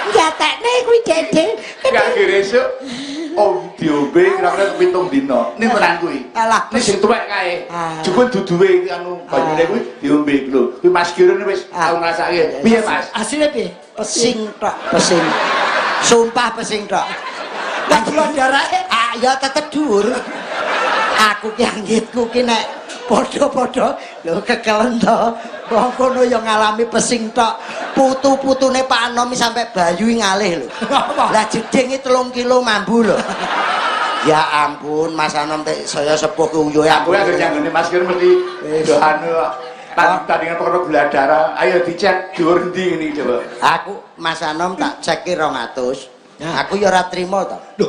Jatekne kuwi dede. Gak resuk. Oh, diombe kira-kira 7 dina. Ning tenan kuwi. Alah, Ning sing tuwek kae. Ah. Jupun duduhe anu banyune kuwi diombe lho. Kuwi Mas Kirun wis tau ngrasake. Piye, Mas? Asline piye? Pesing tok, pesing. Sumpah pesing tok. Lah gula darahe Ah ya tetep dhuwur. Aku ki anggitku ki nek padha-padha lho kekelen to. Wong kono ya ngalami pesing tok. Putu-putune Pak Anomi sampe bayu ngalih lho. Lah jedinge 3 kilo mambu lho. Ya ampun, Mas Anom saya sepuh ke uyuhe Aku ya nggone Mas Kirun mesti do anu tandingan perkara gula darah. Ayo dicek dhuwur endi ngene coba. Aku Mas Anom tak cek ki 200. Aku ya ora trimo to. Lho,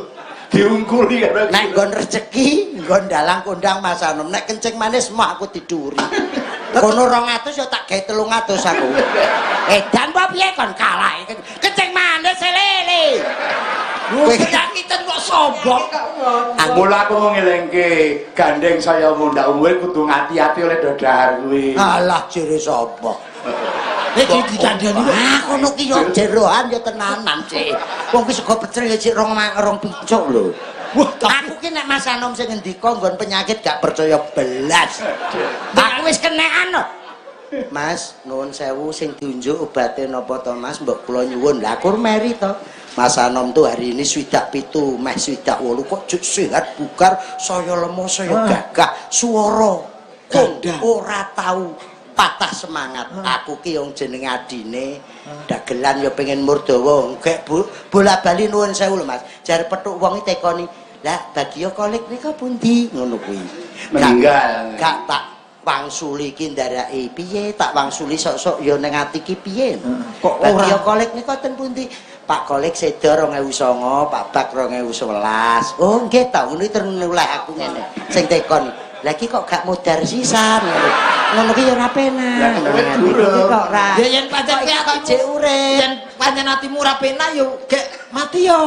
diungkuli karo Nek nggon rezeki, nggon dalang kondang Mas Anom. Nek kencing manis mah aku diduri. Kono 200 ya tak gawe 300 aku. Edan apa piye kon kalah? Kencing manis lele. Kowe nyakiten kok sombong. Mula aku mau ngelengke gandeng saya mundak umur kudu ngati-ati oleh dodar kuwi. Alah jere sapa? Iki dikandani kok. Ah kono ki yo jeroan yo tenanan, Cik. Wong ki sego pecel ya Cik rong picuk lho. Wah, Aku ki nek Mas Anom sing ngendika nggon penyakit gak percaya belas. Aku wis kenekan lho. Mas, nuwun sewu sing diunjuk obate napa to Mas? Mbok kula nyuwun. Lah kur meri to. Mas Anom tuh hari ini swidak 7, meh swidak 8 kok sehat bugar, saya lemah, saya gagah, suara kok ora tahu patah semangat. Aku ki yang jeneng adine dagelan ya pengen murdawa gek bola-bali nuwun sewu lho Mas. Jare petuk wong iki tekoni, "Lah Bagio kolik nika pundi?" ngono kuwi. Meninggal. Gak tak wangsuli ki ndarake piye, tak wangsuli sok-sok ya ning ati ki piye. Kok Bagio kolik nika ten pundi? Pak Kolik seda 2009, Pak Bak 2011. Oh nggih ta, ngono ternulah aku ngene. Sing tekon. Lah iki kok gak modar sisan ngono. Ngono ki ya ora penak. Iki kok ora. Ya yen pancen ki kok jek urip. Yen pancen atimu ora penak yo gek mati yo.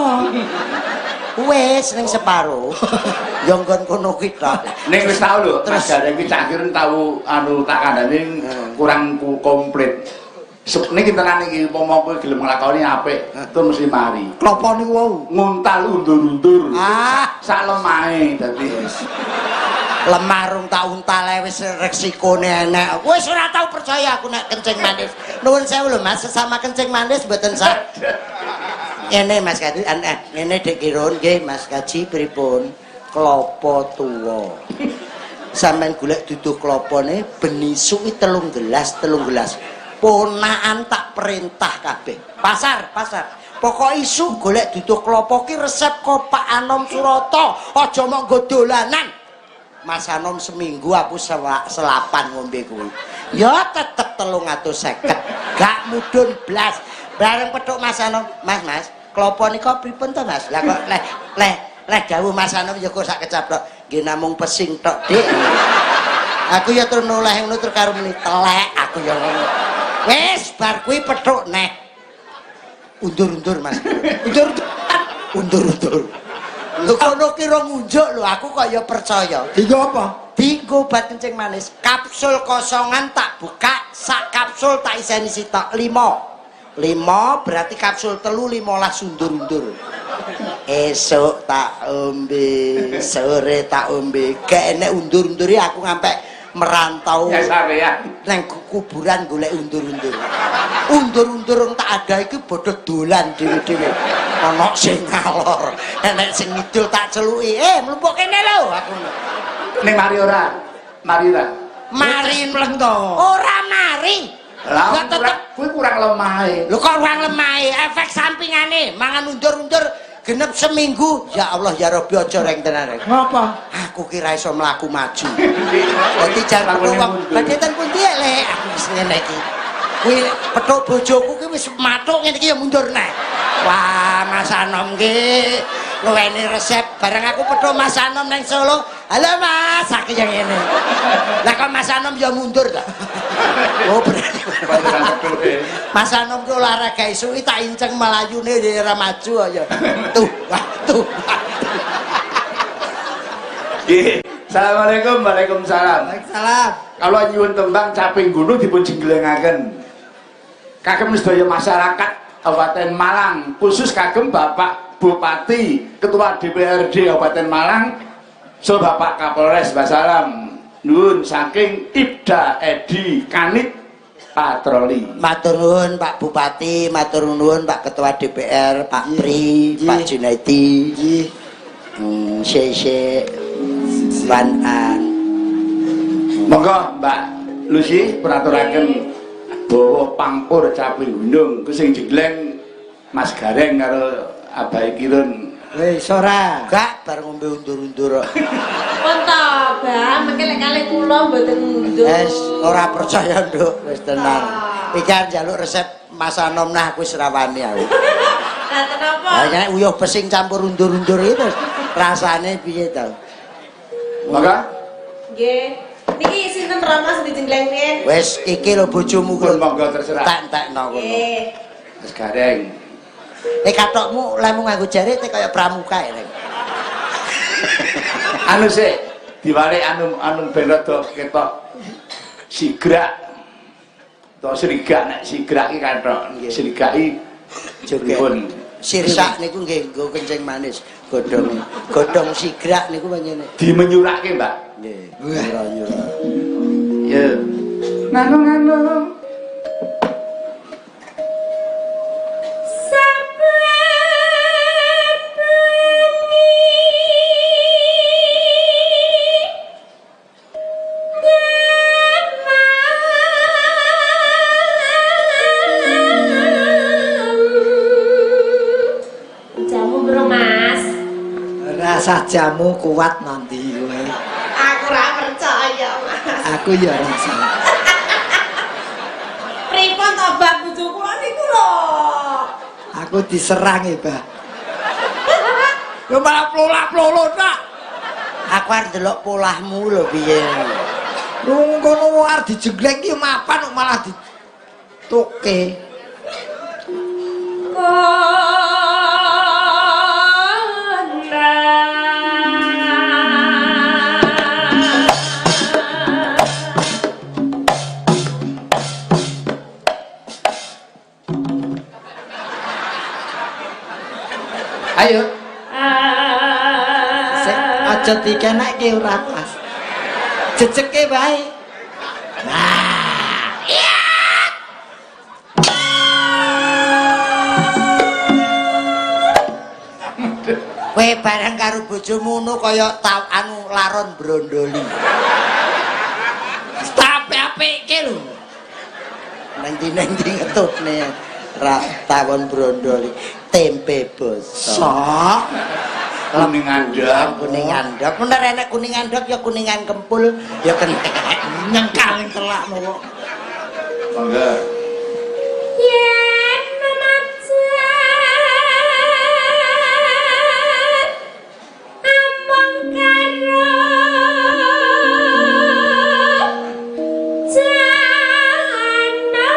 Wis ning separo. Ya nggon kono ki tok. Ning wis tau lho, Terus- terus gandeng ki Cak Kirun tau anu tak kandhane kurang komplit. Nek tenan iki umpama kowe gelem nglakoni apik, itu mesti mari. Klopo niku wau. Nguntal undur-undur. Ah, Sak lemahe dadi lemah rung tak untale wis resikone enek. Wis ora tau percaya aku nek kencing manis. Nuwun sewu lho Mas, sesama kencing manis mboten sak. Ngene Mas Kaji, ngene Dik Kirun nggih Mas Kaji pripun? Klopo tuwa. Sampeyan golek duduh klopone ben isuk 3 gelas. Ponakan tak perintah kabeh. Pasar. Pokok isu golek duduh klopo ki resep kok Pak Anom Surata. Aja mok nggo dolanan. Mas Anom seminggu aku selapan ngombe kuwi. Ya tetep 350. Gak mudhun blas. Bareng petuk Mas Anom, Mas, klopo nika pripun to Mas? Lah kok leh dawuh Mas Anom ya kok sak kecaplok. Nggih namung pesing tok, Dik. Aku ya terus noleh ngono terus karo muni telek aku ya ngono. Wis bar kuwi petuk neh. Undur-undur Mas. Undur-undur. Lho kono ki ora ngunjuk lho aku kok ya percaya. Dienggo apa? Dienggo obat kencing manis. Kapsul kosongan tak buka, sak kapsul tak iseni sitok 5 berarti kapsul telu 15 undur-undur. Esok tak ombe, sore tak ombe. Gak enek undur-undure aku ngampe merantau ya sampeyan. nang kuburan golek undur-undur. Undur-undur tak ada iki bodho dolan dhewe-dhewe. Ana sing ngalor, enek sing ngidul tak celuki. Mlumpuk kene lho aku. Ning mari ora? Mari ora? Mari mleng to. ora mari. Lah Lah tetep kuwi kurang lemahe. lho kok kurang lemahe, efek sampingane mangan undur-undur genep seminggu. Ya Allah ya Rabbi aja reng tenan reng. Ngapa? Aku kira iso mlaku maju. Dadi jar wong badhe ten pundi lek aku wis ngene iki. Kuwi petuk bojoku ki wis mathuk ngene iki ya mundur neh. Wah, Mas Anom ki ngweni resep bareng aku petuk Mas Anom nang Solo. Halo Mas, aku yang ngene. Lah kok Mas Anom ya mundur ta? Oh, berarti. Mas Anom ki olahraga isuki tak inceng melayune ora maju ya. Tuh, wah, tuh. Nggih. Assalamualaikum. Waalaikumsalam. Waalaikumsalam. Kalau nyuwun tembang caping gunung dipun jenggelengaken. Kagem sedaya masyarakat Kabupaten Malang, khusus kagem Bapak Bupati, Ketua DPRD Kabupaten Malang, so Bapak Kapolres Basalam, nuwun saking Ibda Edi Kanit Patroli. Matur nuwun Pak Bupati, matur nuwun Pak Ketua DPR, Pak Pri, Pak Junaidi. Nggih. Sese Wanan. Monggo Mbak Lucy peraturaken bawa pangpur caping gunung ku sing jegleng Mas Gareng karo Abai Kirun. Wis ora. Gak bar ngombe undur-undur kok. Pun to, Bang, mengke lek kalih kula mboten mundur. Wis ora percaya, Nduk, wis tenan. Iki njaluk resep Mas Anom nah aku wis ra wani aku. Lah kenapa? Lah nek uyuh pesing campur undur-undur itu rasane piye to? Maka Nggih. Niki sinten Rama sing dijenggleng piye? Wis iki lho bojomu pun kuwi. monggo terserah. Tak entekno kono. Nggih. Mas Gareng. Katokmu lemu nganggo jari kaya pramuka ya. Anu sik diwalik anu ben rada ketok sigrak. To srigak nek sigrak iki kathok. Srigak iki Joget. Sirsak niku nggih nggo kencing manis. Godhong sigrak niku panjenengan. dimenyurake, Mbak. Nggih. Nyura-nyura. Ya. Nganu-nganu. Jamu bro Mas. Rasa jamu kuat nanti kowe. Aku ora percaya, Mas. Aku ya rasa. Pripun to Bang bojo kula niku lho. Aku diserang ya, Bah. Yo malah plolak-plolo tak. Aku arep delok polahmu lho piye. Lu ngono arep dijenggleng ki mapan kok malah dituke. Ayo. Sik aja dikenekke ora pas. Jejeke bae. Kowe bareng karo bojomu ngono kaya anu laron brondoli. Tapi apike lho. Nanti ngetutne ra tawon brondoli, tempe boso. Sok. Kuning andhap. Kuning andhap, bener enek kuning andhap ya kuningan kempul, ya kena Nyengkal ning telakmu kok. Monggo. Yen menajan among karo jana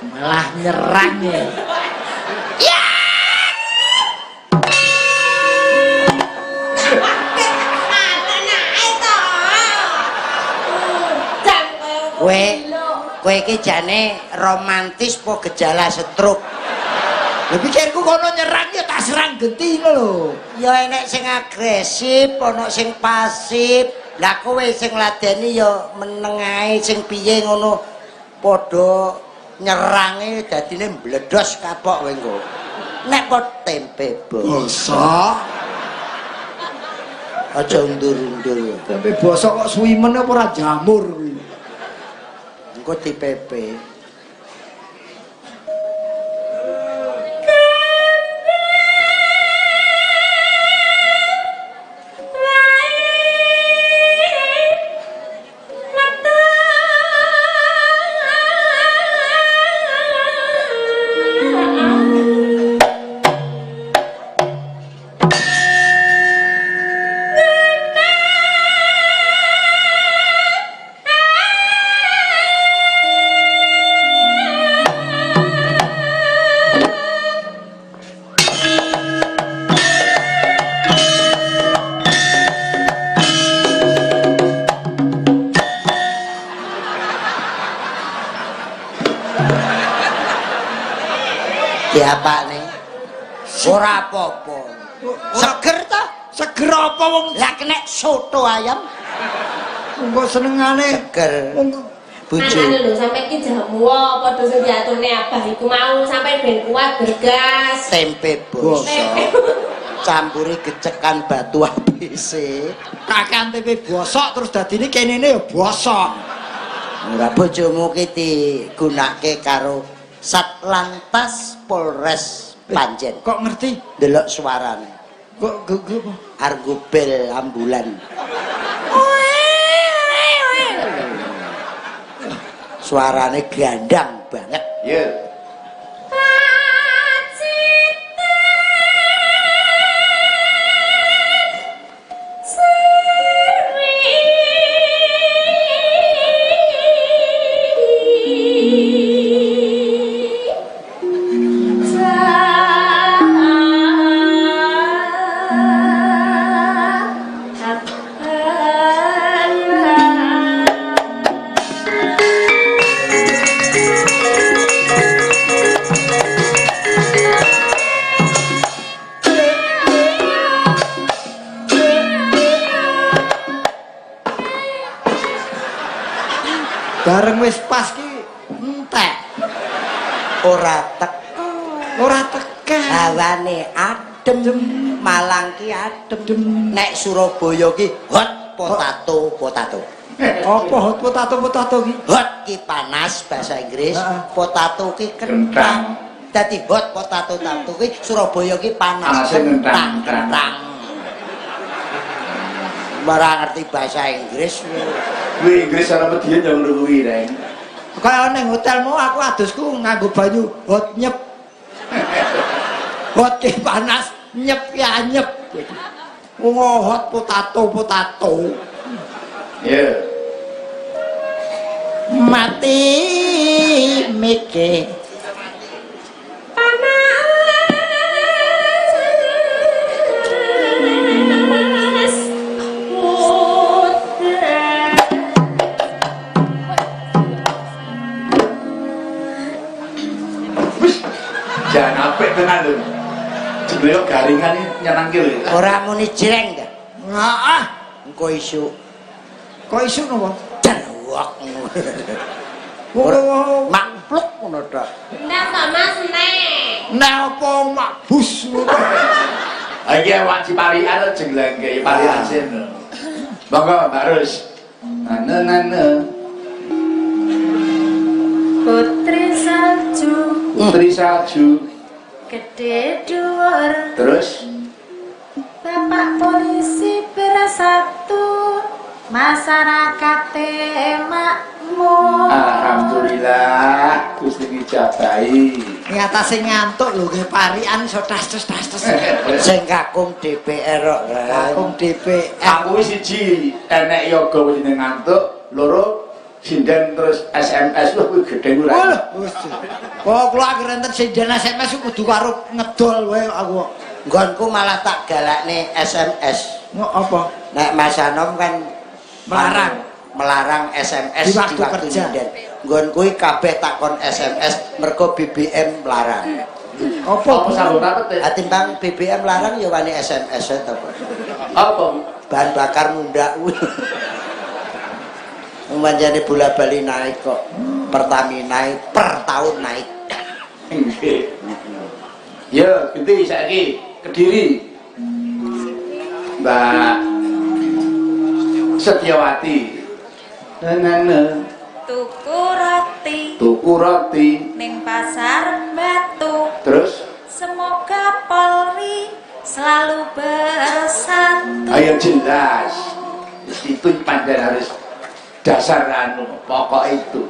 Malah nyerang ya. Kowe iki jane romantis po gejala stroke. Lah pikirku kono nyerang ya tak serang genti lho. Ya enek sing agresif, ana sing pasif. Lah kowe sing ladeni ya meneng ae sing piye ngono padha nyerange dadine mbledos kapok kowe engko. Nek pot tempe Bosok. aja undur-undur. Tempe bosok kok suwimen apa ora jamur kuwi. Engko dipepe. Diapakne? Ora apa-apa. Seger ta? Seger apa wong Lah kena soto ayam. engko senengane Seger. Bojo. Makane lho sampe iki jamu padha sing diaturne abah iku mau sampe ben kuat bergas. Tempe bosok. Campuri gecekan batu ABC. kakean tempe bosok terus dadine kenene ya bosok. Ora bojomu ki digunakake karo Satlantas Polres Panjen. Kok ngerti? Delok suarane. Kok apa? Argobel ambulan. Suarane gandang banget. Ya. Bareng wis pas ki entek. Ora teko. Ora tekan. Hawane adem. Malang ki adem. Nek Surabaya ki hot potato. Apa hot potato ki? Hot ki panas bahasa Inggris, Heeh. potato ki Kentang. kentang. Dadi hot potato ki Surabaya ki panas Panase kentang. kentang. Ora ngerti bahasa Inggris. Kuwi Inggris ana median yo ngono kuwi, Reng. Kaya ning hotelmu aku adusku nganggo banyu hot nyep. Hot ki panas, nyep ki anyep. Wong hot potato. Ya. Mati mikir Jangan apik tenan lho. Jebule garingan iki nyenangke lho. ora muni jreng ta. Heeh. Engko isuk Kok isu napa? celuak Wong makpluk ngono tok. Ndak to Mas nek. nek apa makbus ngono. Ha iki awak Ciparian jenglengke Parian sin. Monggo Mbak Rus. Nana. Putri salju, Putri salju. gede dhuwur, Terus Bapak polisi bersatu, masyarakat makmur. alhamdulillah Gusti ngijabahi. Ngatasi ngantuk lho nggih parian iso tas-tas. Sing kakung DPR kok. Kakung DPR. Aku wis siji enek yoga wis ngantuk, loro sinden terus SMS lho kuwi gedhe ora. Lho, wis. Kok kula akhir enten sinden SMS kudu karo ngedol wae aku. Nggonku malah tak galakne SMS. Ngok apa? Nek Mas Anom kan melarang SMS Di waktu kerja. sinden. Nggon kuwi kabeh takon SMS mergo BBM larang. Apa sambut apa teh? Atimbang BBM larang ya wani SMS to. Apa? Bahan bakar mundak kuwi. Manjane bola-bali naik kok. Pertamina per tahun naik. Nggih. Ya, gede saiki Kediri. Mbak Setiawati. Nana. Tuku roti Tuku roti. ning pasar Batu. Terus Semoga Polri selalu bersatu. ayo jelas. Itu panjang harus dasar anu pokok itu.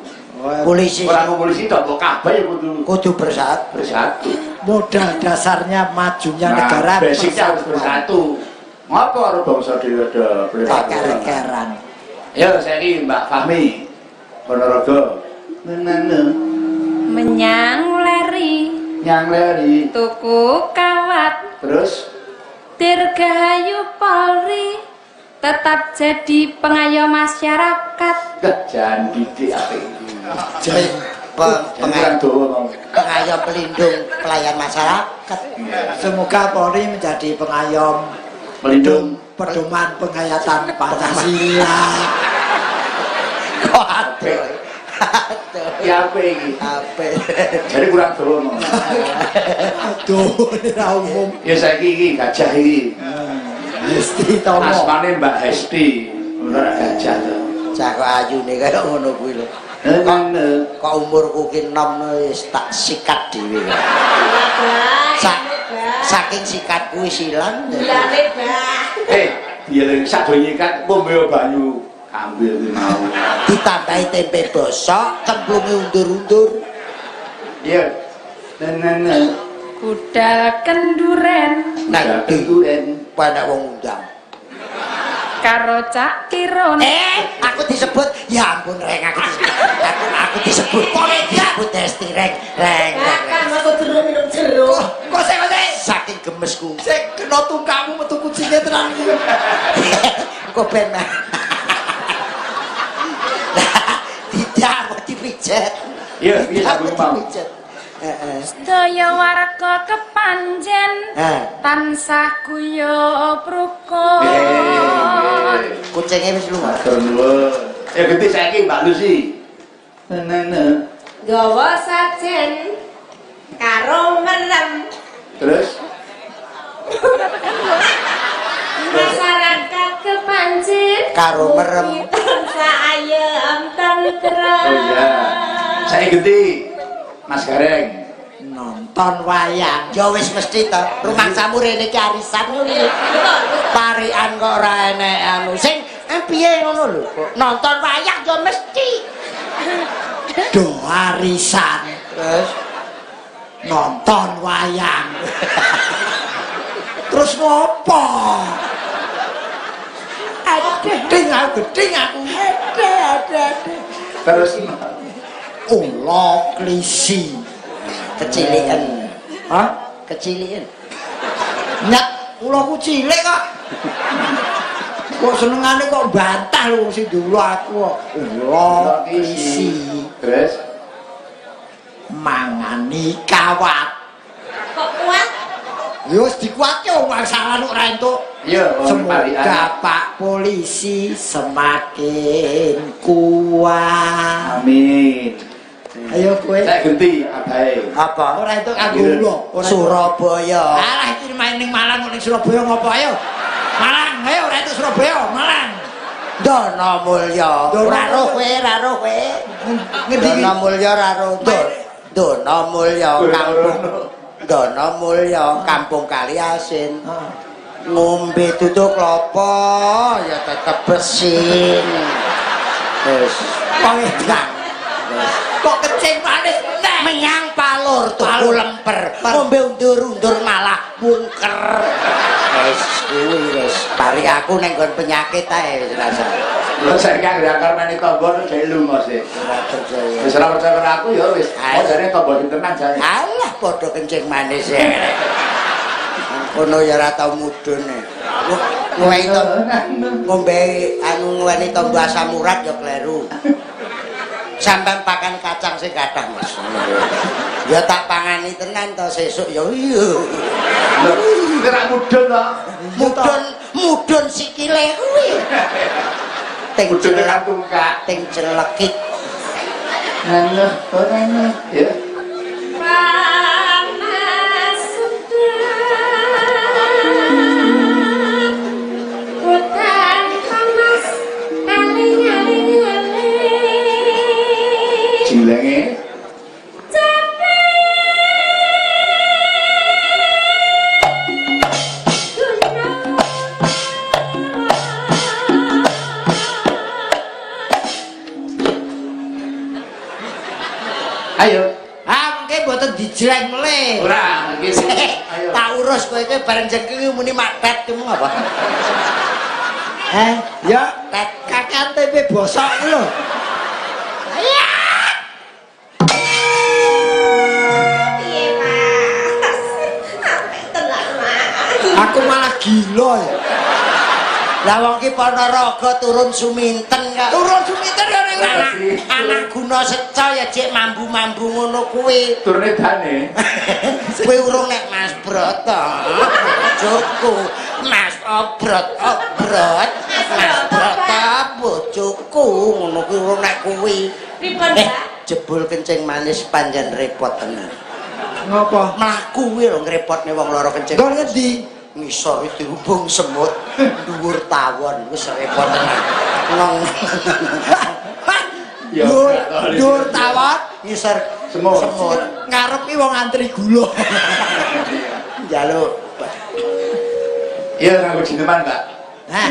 Polisi Orang polisi tok kabeh ya kudu bersatu. bersatu. Modal dasarnya majunya Nah, negara basicnya harus bersatu. Ngapa harus bangsa dhewe ada Keker-keran. Ya saiki Mbak Fahmi Ponorogo. Nana. Menyang leri, Nyang leri. tuku kawat, Terus Dirgahayu Polri tetap jadi pengayom masyarakat. jangan didik apa ini. pengayom pelindung pelayan masyarakat. Semoga Polri menjadi pengayom pelindung pedoman penghayatan Pancasila. Kok aduh. ya apa ini Ape. jadi kurang dawa mau Aduh, ini ra umum. ya saya ini gajah ini Hesti Tomo. asmane Mbak Hesti ora gajah tuh Cak kok ayune kaya ngono kuwi lho. Kok umurku ki enom wis tak sikat dhewe. Saking sikatku wis ilang. Bilane, Mbak. iya lho sadonya kan pombe banyu ambil kuwi mau Ditambahi tempe bosok, cemplunge undur-undur. iya nenek Kuda kenduren Nah, duren pada wong undang. karo Cak Kiron. Aku disebut. Ya ampun, Reng, aku disebut. Kok disebut Hesti, Reng. Kan aku jeruk minum jeruk. Kok sik Saking gemesku. sik kena tungkamu metu kucinge tenan iki. Kok ben. Tidak mau dipijet. iya iya Tidak aku mau mau dipijet. Sedaya warga kepanjen tansah guyub rukun. Kucingnya wis lunga. matur nuwun ya gede saiki Mbak Lucy nenek Gawa sajen karo merem. terus Masyarakat kepanjen Karo merem. tansah ayem tentrem. oh iya saya gede Mas Gareng Nonton wayang. Ya wis mesti to. Rumangsamu rene ki arisan ngono lho. Parikan kok ora enek anu. Sing piye ngono lho. Nonton wayang ya mesti. Do arisan. Terus Nonton wayang. Terus ngopo? Gedeng aku. Ada. terus Ula klisi. kecilian. Hah? Kecilian. Nyat ulaku cilik kok. Kok senengane kok bantah lho sing diulo aku kok. Ula klisi. terus Mangani kawat. Kok kuat? Ya wis dikuatke wong masalah ora entuk. iya Semoga Pak Polisi semakin kuat. amin Ayo kowe. saya ganti abahe Apa? Ora entuk kanggo ulo. Surabaya. Alah iki main ning Malang ning Surabaya ngopo ayo? Malang, ayo ora entuk Surabaya, Malang. Dana Mulya. Ora roh kowe, ora roh kowe. Ngendi iki? Dana Mulya ora roh. Dana Mulya kampung. Dana Mulya kampung Kali Asin. Ngombe duduk klopo ya tetep bersin. Wis Pangedang. Kok kecing manis neh. menyang palur tuku lemper. Ngombe undur-undur malah mungker. Wis kuwi wis bari aku ning nggon penyakit ae wis rasa. lho saya kan gak karena tombo dhek lunga sih Ora percaya. wis ora percaya karo aku ya wis oh jane tombo tenan jane Alah padha kencing manis ya. Kono ya ora tau mudhun. Kowe itu ngombe anu ngweni tombo asam urat ya kleru. Sampeyan pakan kacang sing kathah, Mas. Ya tak pangani tenan to sesuk ya iya. lho ora mudun to Mudhun sikile kuwi. Ting mudun tekan tungkak ting celekit. nang ora ya Panas hutan panas aling-aling jilenge ayo Mungkin mboten dijreng meleh. ora iki ayo Tak urus kowe iki bareng jengking muni matet kamu apa? Ya, kakean tempe bosok ku lho. piye Mas? Sampai tenan Mas. Aku malah gila ya. Lah wong ki Ponorogo turun Suminten kok. Turun Suminten ya ning anak guna seca ya jek mambu-mambu ngono kuwi. Turune dane. Kuwi urung nek Mas Broto. Bojoku, Mas Obrot. Mas Broto bojoku ngono kuwi urung nek kuwi. Pripun, Mbak? Jebul kencing manis panjen repot tenan. Ngopo? Mlaku kuwi lho ngrepotne wong lara kencing. Kok ngendi? Ngisor dihubung semut, dhuwur tawon wis repot tenan. Nong. Ya, Dhuwur tawon, Ngisor semut. ngarep ki wong antri gula. Njaluk. Iya nganggo jineman, Mbak. Hah.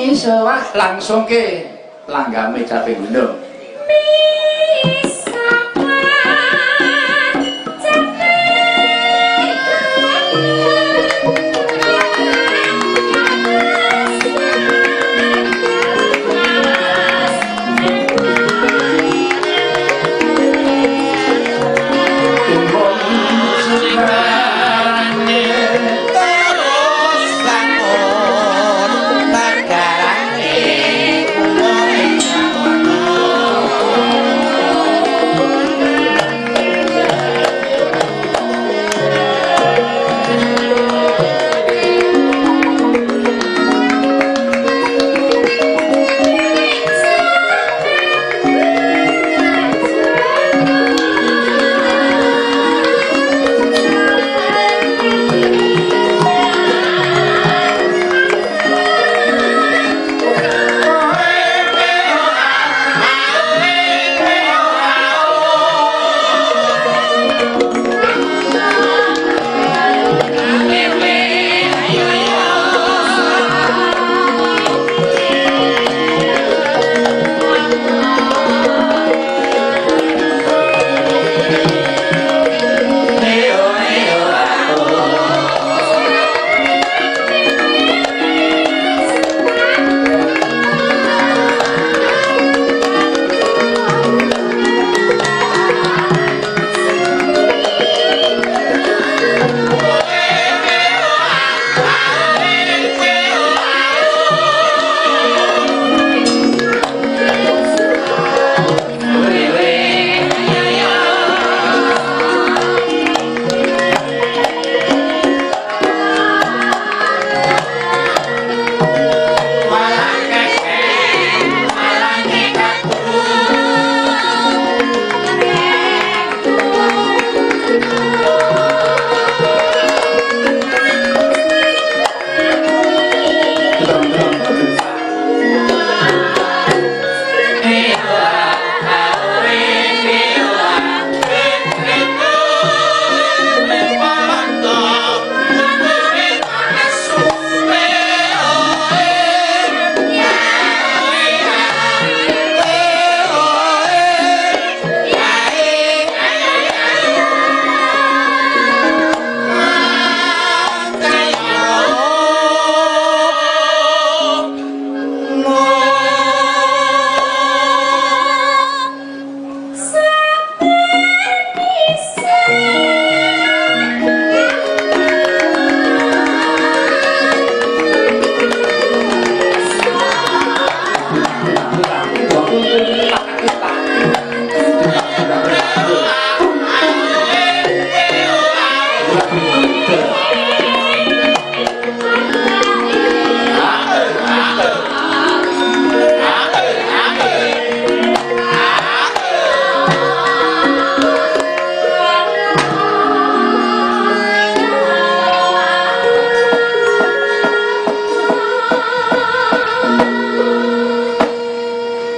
Iso wah langsung ke langgame caping gunung.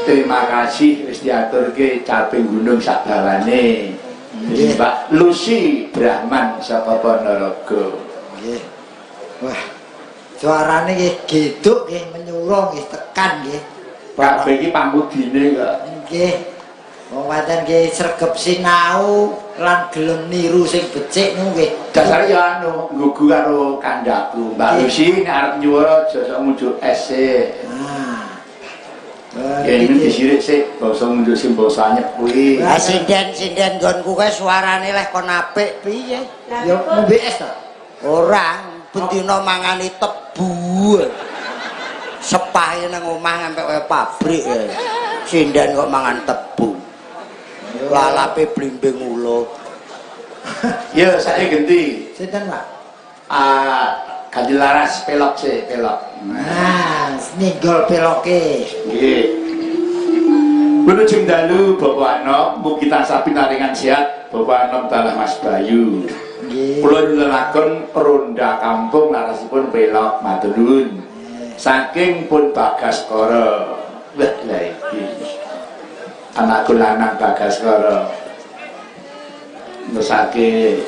Terima kasih wis diaturke caping gunung sak dawane. Jadi Mbak Lucy Brahman saka Ponorogo. Nggih. Wah. Suarane nggih geduk nggih menyuruh nggih tekan nggih. Kabeh iki pamudine kok. Nggih. Wong pancen nggih sregep sinau lan gelem niru sing becik niku nggih. Dasare ya anu nggugu karo kandhaku. Mbak Lucy nek arep nyuwara aja sok munjuk es e. Ya ini disirik sik basa munjuk sing basa anyep kuwi. Lah sinden-sinden nggonku kae suarane leh kon apik piye? Ya ngombe es to. Ora, bendina mangani tebu. Sepahe nang omah ngampe kaya pabrik ya. Sindan kok mangan tebu. Lalape blimbing ulo. Ya, saya ganti. Sinten, Pak? Ganti laras pelok sih, pelok. Nah, ninggol peloke. Nggih. Menuju dalu Bapak Anom, mugi tansah pinaringan sehat Bapak Anom dalah Mas Bayu. Nggih. Kula nyuwun ronda kampung larasipun pelok matur nuwun. Saking pun Bagaskara. Wah, lha iki. Anakku lanang Bagaskara. Mesake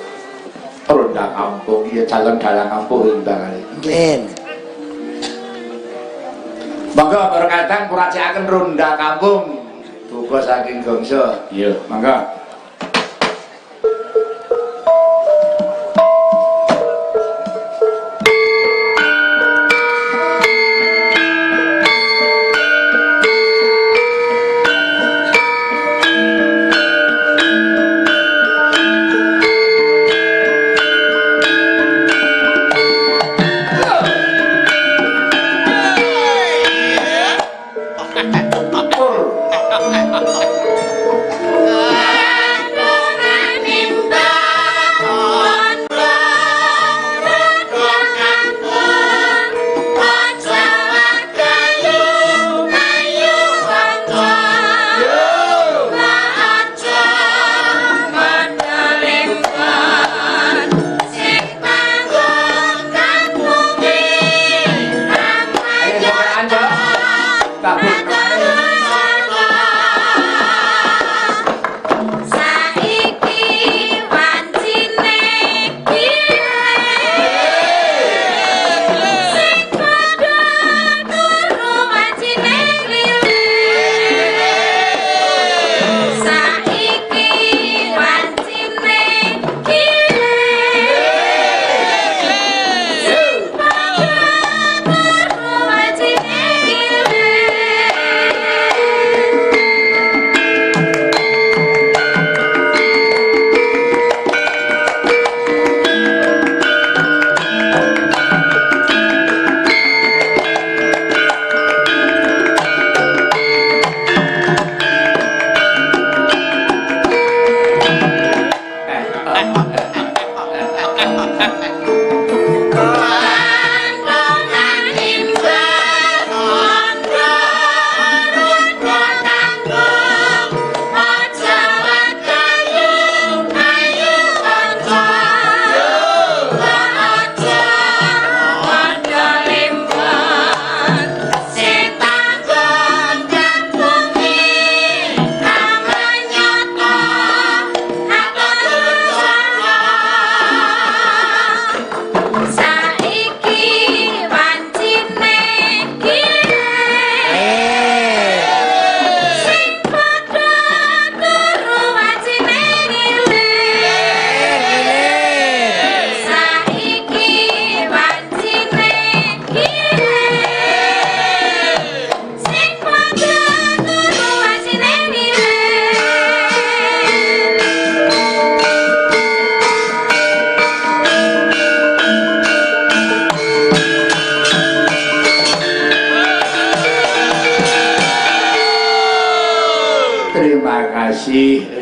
ronda kampung ya calon dalang kampung ronda kali. Nggih. Monggo berkatang kuracikaken ronda kampung. Buka saking gongso. Iya, monggo.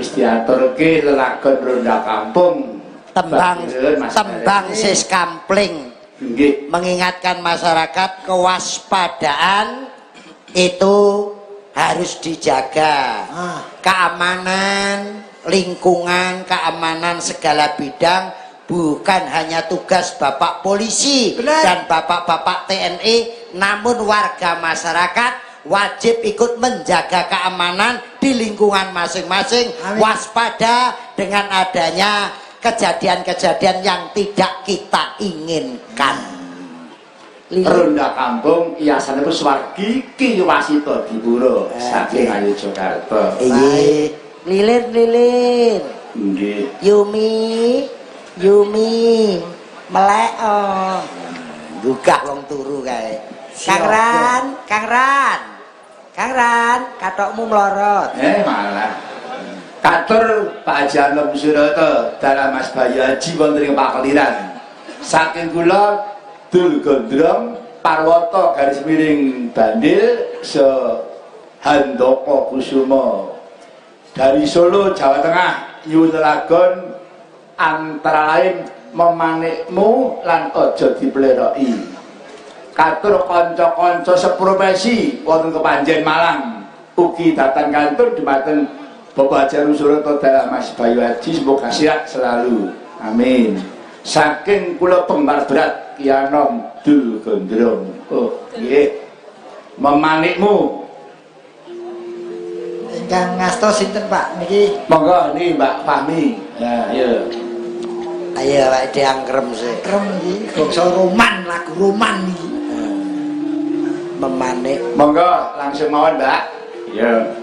wis diaturke lelagon ronda kampung tembang sis kampling. Nggih, mengingatkan masyarakat kewaspadaan itu harus dijaga. Keamanan lingkungan, keamanan segala bidang bukan hanya tugas Bapak polisi dan Bapak-bapak TNI, namun warga masyarakat wajib ikut menjaga keamanan di lingkungan masing-masing. Waspada dengan adanya kejadian-kejadian yang tidak kita inginkan. Ronda kampung Yasan itu Swargi Ki Wasito Dipuro saking Ayu Jakarta. Lilin Nggih. Yumi melek gugah wong turu kae. Kang Ran katokmu melorot. Malah katur Pak Haji Anom Suroto dalam Mas Bayu Haji wonten ing Pakeliran. Saking kula Dul Gondrong Parwoto garis miring Bandil Handoko Kusumo dari Solo Jawa Tengah nyuwun antara lain memanikmu lan aja dipleroki katur kanca-kanca seprofesi wonten Kepanjen Malang ugi datang kantor dumateng Bapak Haji Suroto dalam Mas Bayu Haji semoga sehat selalu amin. Saking kula pembar berat Kianom Dul Gondrong. Oh, nggih. Memanikmu. Ingkang ngasta sinten Pak niki? Monggo niki Mbak Fahmi. Ya, iya. Ayo awake diangkrem sik. Krem iki bangsa Roman, lagu Roman iki. Memanik. Monggo langsung mawon, Mbak. Iya.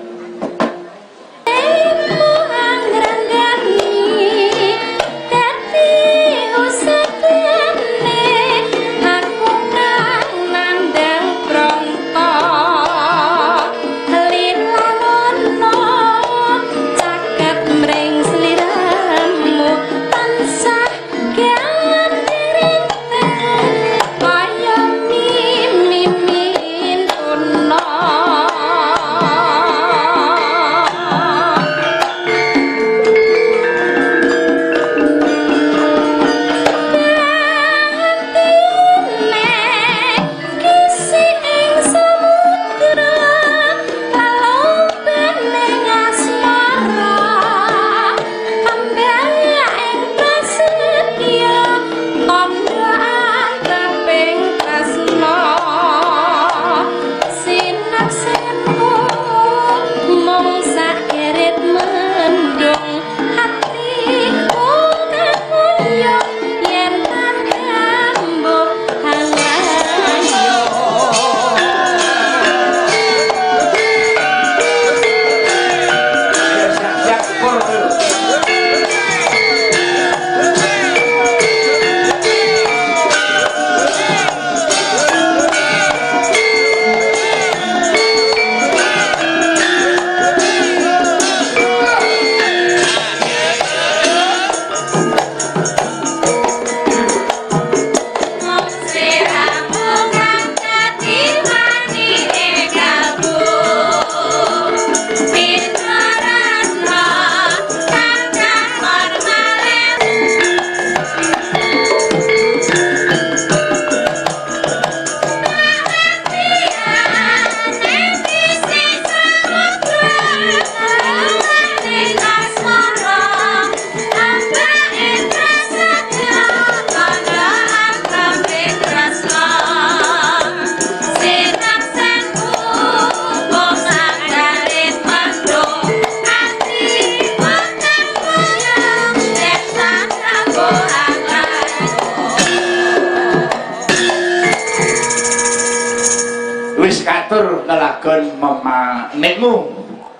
lelagon memanikmu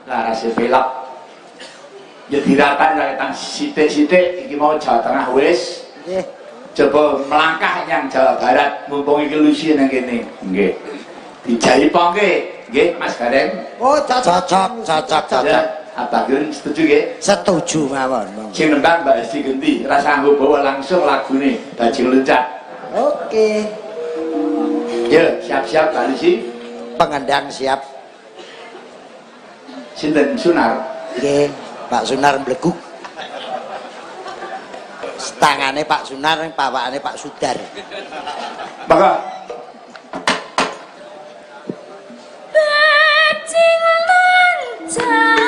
larase pelok ya diratan kalian sithik-sithik iki mau Jawa Tengah wis nggih coba melangkah yang Jawa Barat mumpung iki lusi nang kene nggih dijaiponke nggih Mas Gareng oh cocok apa Gun setuju nggih setuju mawon sing nembang Mbak Esti Genti rasa nggo bawa langsung lagune Bajing Loncat oke ya siap-siap Mbak Lucy pengendang siap sinten Sunar nggih Pak Sunar mbleguk tangane Pak Sunar pawakane Pak Sudar maka Bajing Loncat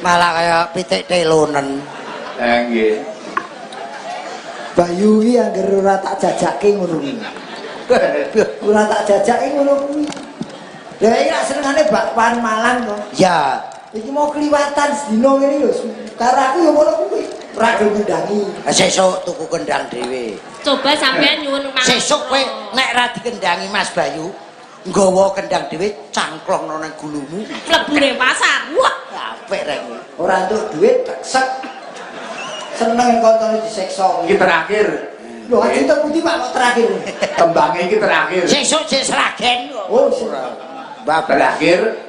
Malah kaya pitik telonen. Nggih. Bayu iki anggere ora tak jajake ngono kuwi. Ora tak jajake ngono kuwi. Lah iki lak senengane bakwan Malang to. Ya, Iki mau kliwatan sedina ngene lho. Karo aku ya ngono kuwi. Ora gelem ndangi. sesuk tuku kendang dhewe. Coba sampean nyuwun mangan. Sesuk kowe nek ra dikendangi Mas Bayu, nggawa kendang dhewe cangklongno nang gulumu. Mlebu ning pasar. Wah, Apik rek. Ora entuk duit tak sek. Seneng kontone diseksa. Iki terakhir. Lho, cinta putih Pak kok terakhir. Tembangnya iki terakhir. Sesuk sik seragen. Oh, Bab Terakhir.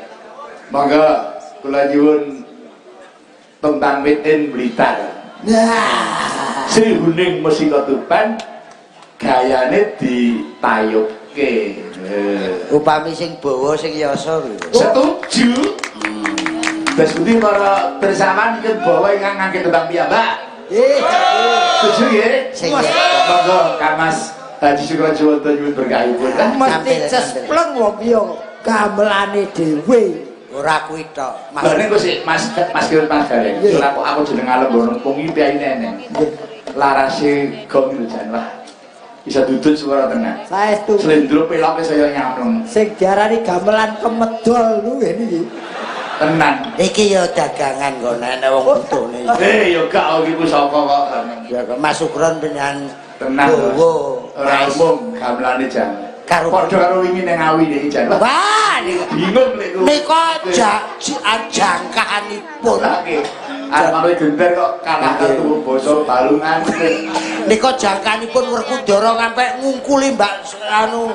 Monggo kula nyuwun tembang Witten Blitar. nah. Sri Huning Musika Tuban gayane ditayubke. upami sing bawa sing yasa kuwi. Setuju. Wis pundi para bersamaan iki bawa ingkang ngangge tembang piyambak. Setuju nggih? Sing Monggo Kang Mas Haji Sukrajawanto nyuwun berkahipun. Mesti cespleng wong yo gamelane dhewe. ora kuwi tok. Lah niku sik Mas Kirun Pangareng. Ora kok aku jeneng ngalem ngono pungi piyaine eneng. Larase gong lho jan wah. Bisa dudut suara tenan. Saestu. Slendro peloke saya nyamrung. Sing diarani gamelan kemedol lu niki. Tenan. Iki ya dagangan kok nek wong butune. Ya gak iki saka kok. Ya kok Mas Sukron penyan Tenan. Ora umum gamelane jan. Karo Padha karo wingi ning Ngawi iki jan. wah Bingung lek ku. nika jangkaanipun. Arep gender kok kalah karo basa balungan. Nika jangkanipun Werkudara sampai ngungkuli Mbak anu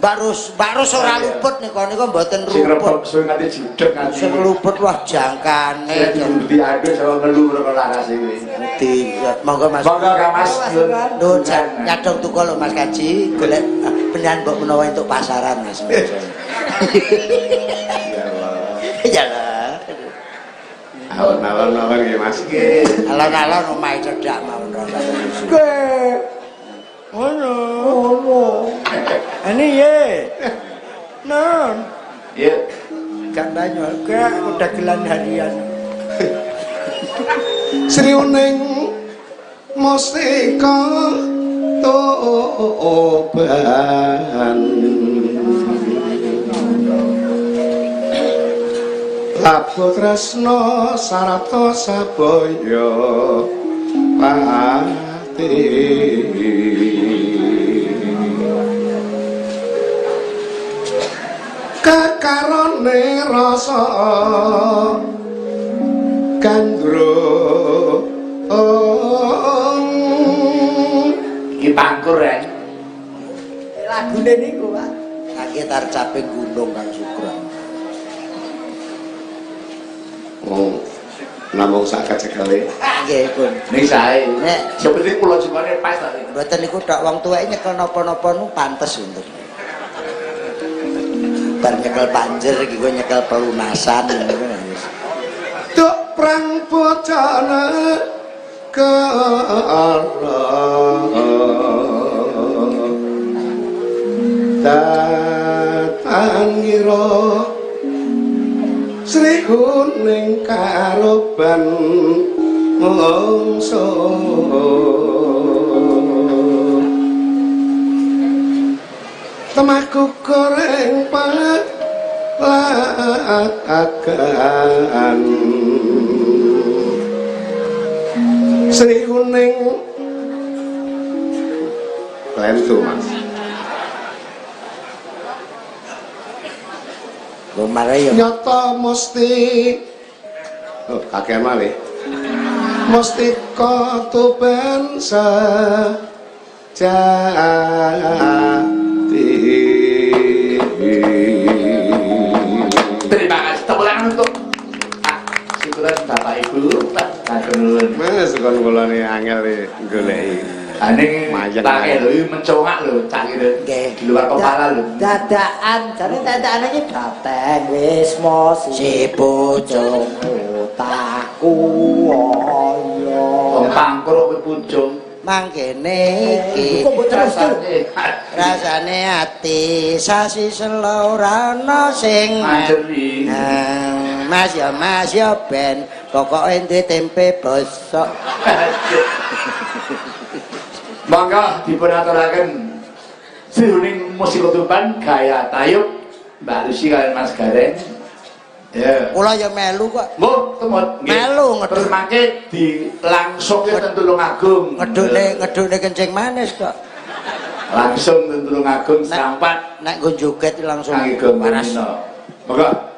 Mbak Rus ora luput nika mboten Sing luput. repot suwe nganti judeg nganti. Sing luput wah jangkane. Dadi adu sama ngelu karo larase kuwi. Di monggo Mas. Monggo Kang Mas. Nuwun nyadong tuku lho Mas Kaji, golek penyan mbok menawa entuk pasaran Mas. Ya lah. Alon-alon nggih Mas. Alon-alon omahe cedhak mawon ora. Ngono. Ini ye. Non. Ya. Kan banyak ke udah gelan harian. Sri Uning Mustika Tuban Labu tresno sarata sabaya pati kakarone rasa gandro Iki pangkur ya. Lagune niku, Pak. Kaki tarcape gunung Kang Sukron. namung sak kacekale. Nggih, Pun. Ning sae. Nek Seperti kula jumane pas ta. mboten niku tok wong tuwek nyekel napa-napa nu pantes untuk. Bar nyekel panjer iki kowe nyekel pelunasan ngono wis. Tuk prang bocana ke Tatangira Sri Huning karoban mongso Temaku goreng palagan Sri Huning Lentu Mas Lumare yo Nyata mesti kakek malih mesti Tuban sejati Terima kasih tepuk tangan untuk syukuran Bapak Ibu Pak Kadun. Mas kon kula ne angel goleki. Ane tak lho mencongak lho cangkire di luar kepala lho. Dadakan, jane dadakan iki dateng wis mos si pucung taku ayo. Wong pangkur kowe pucung. mangkene iki Kok mbok terus rasane ati sasi selorana sing Majeri. Mas ya ben Pokoke duwe tempe bosok. Monggo dipun aturaken siruning musik kutuban gaya tayub Mbak Lucy kalian Mas Gareng. Ya. Kula ya melu kok. Mbok temut nggih. Melu ngeduk. Terus mangke dilangsungke ten Tulungagung. Ngedukne kencing manis kok. Langsung ten Tulungagung sampat Nek nggo joget langsung kangge paras. gomino. Monggo.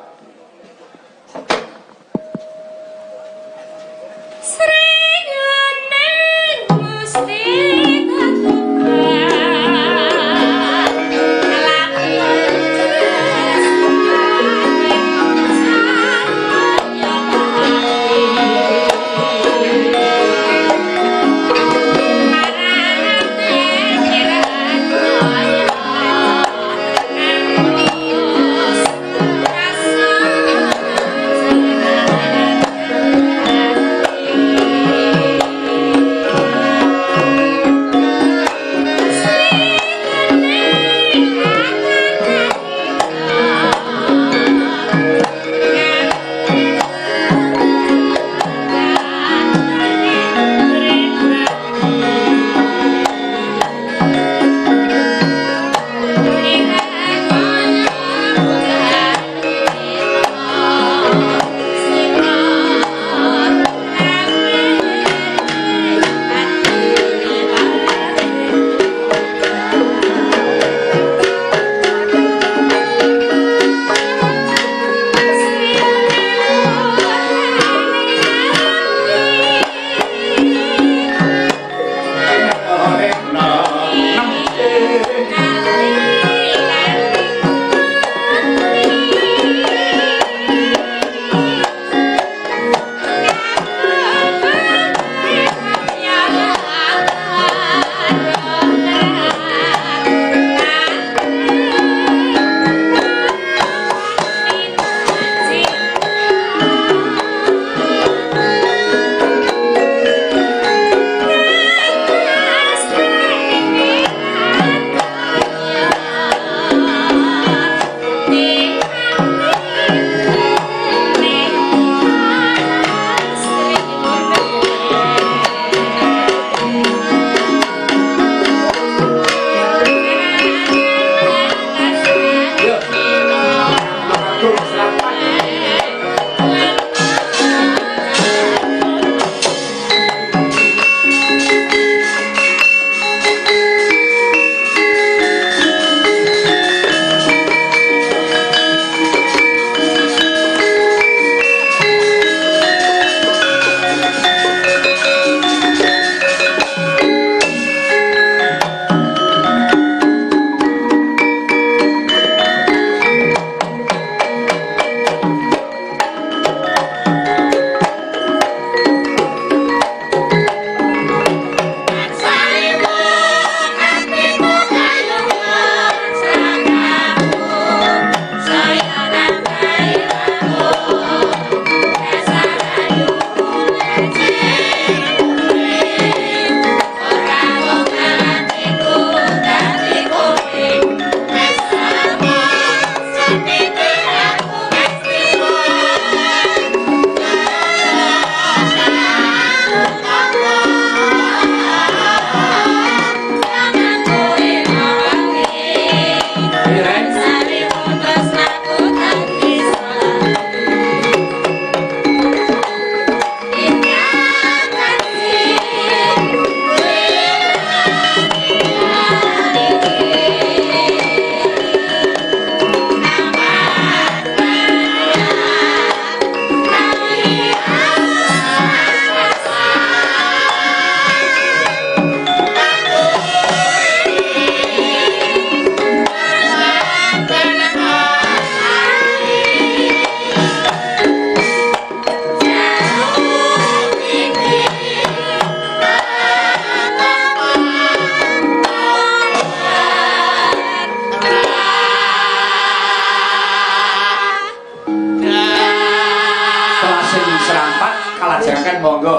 monggo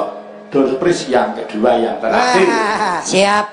door surprise yang kedua yang terakhir. Siap.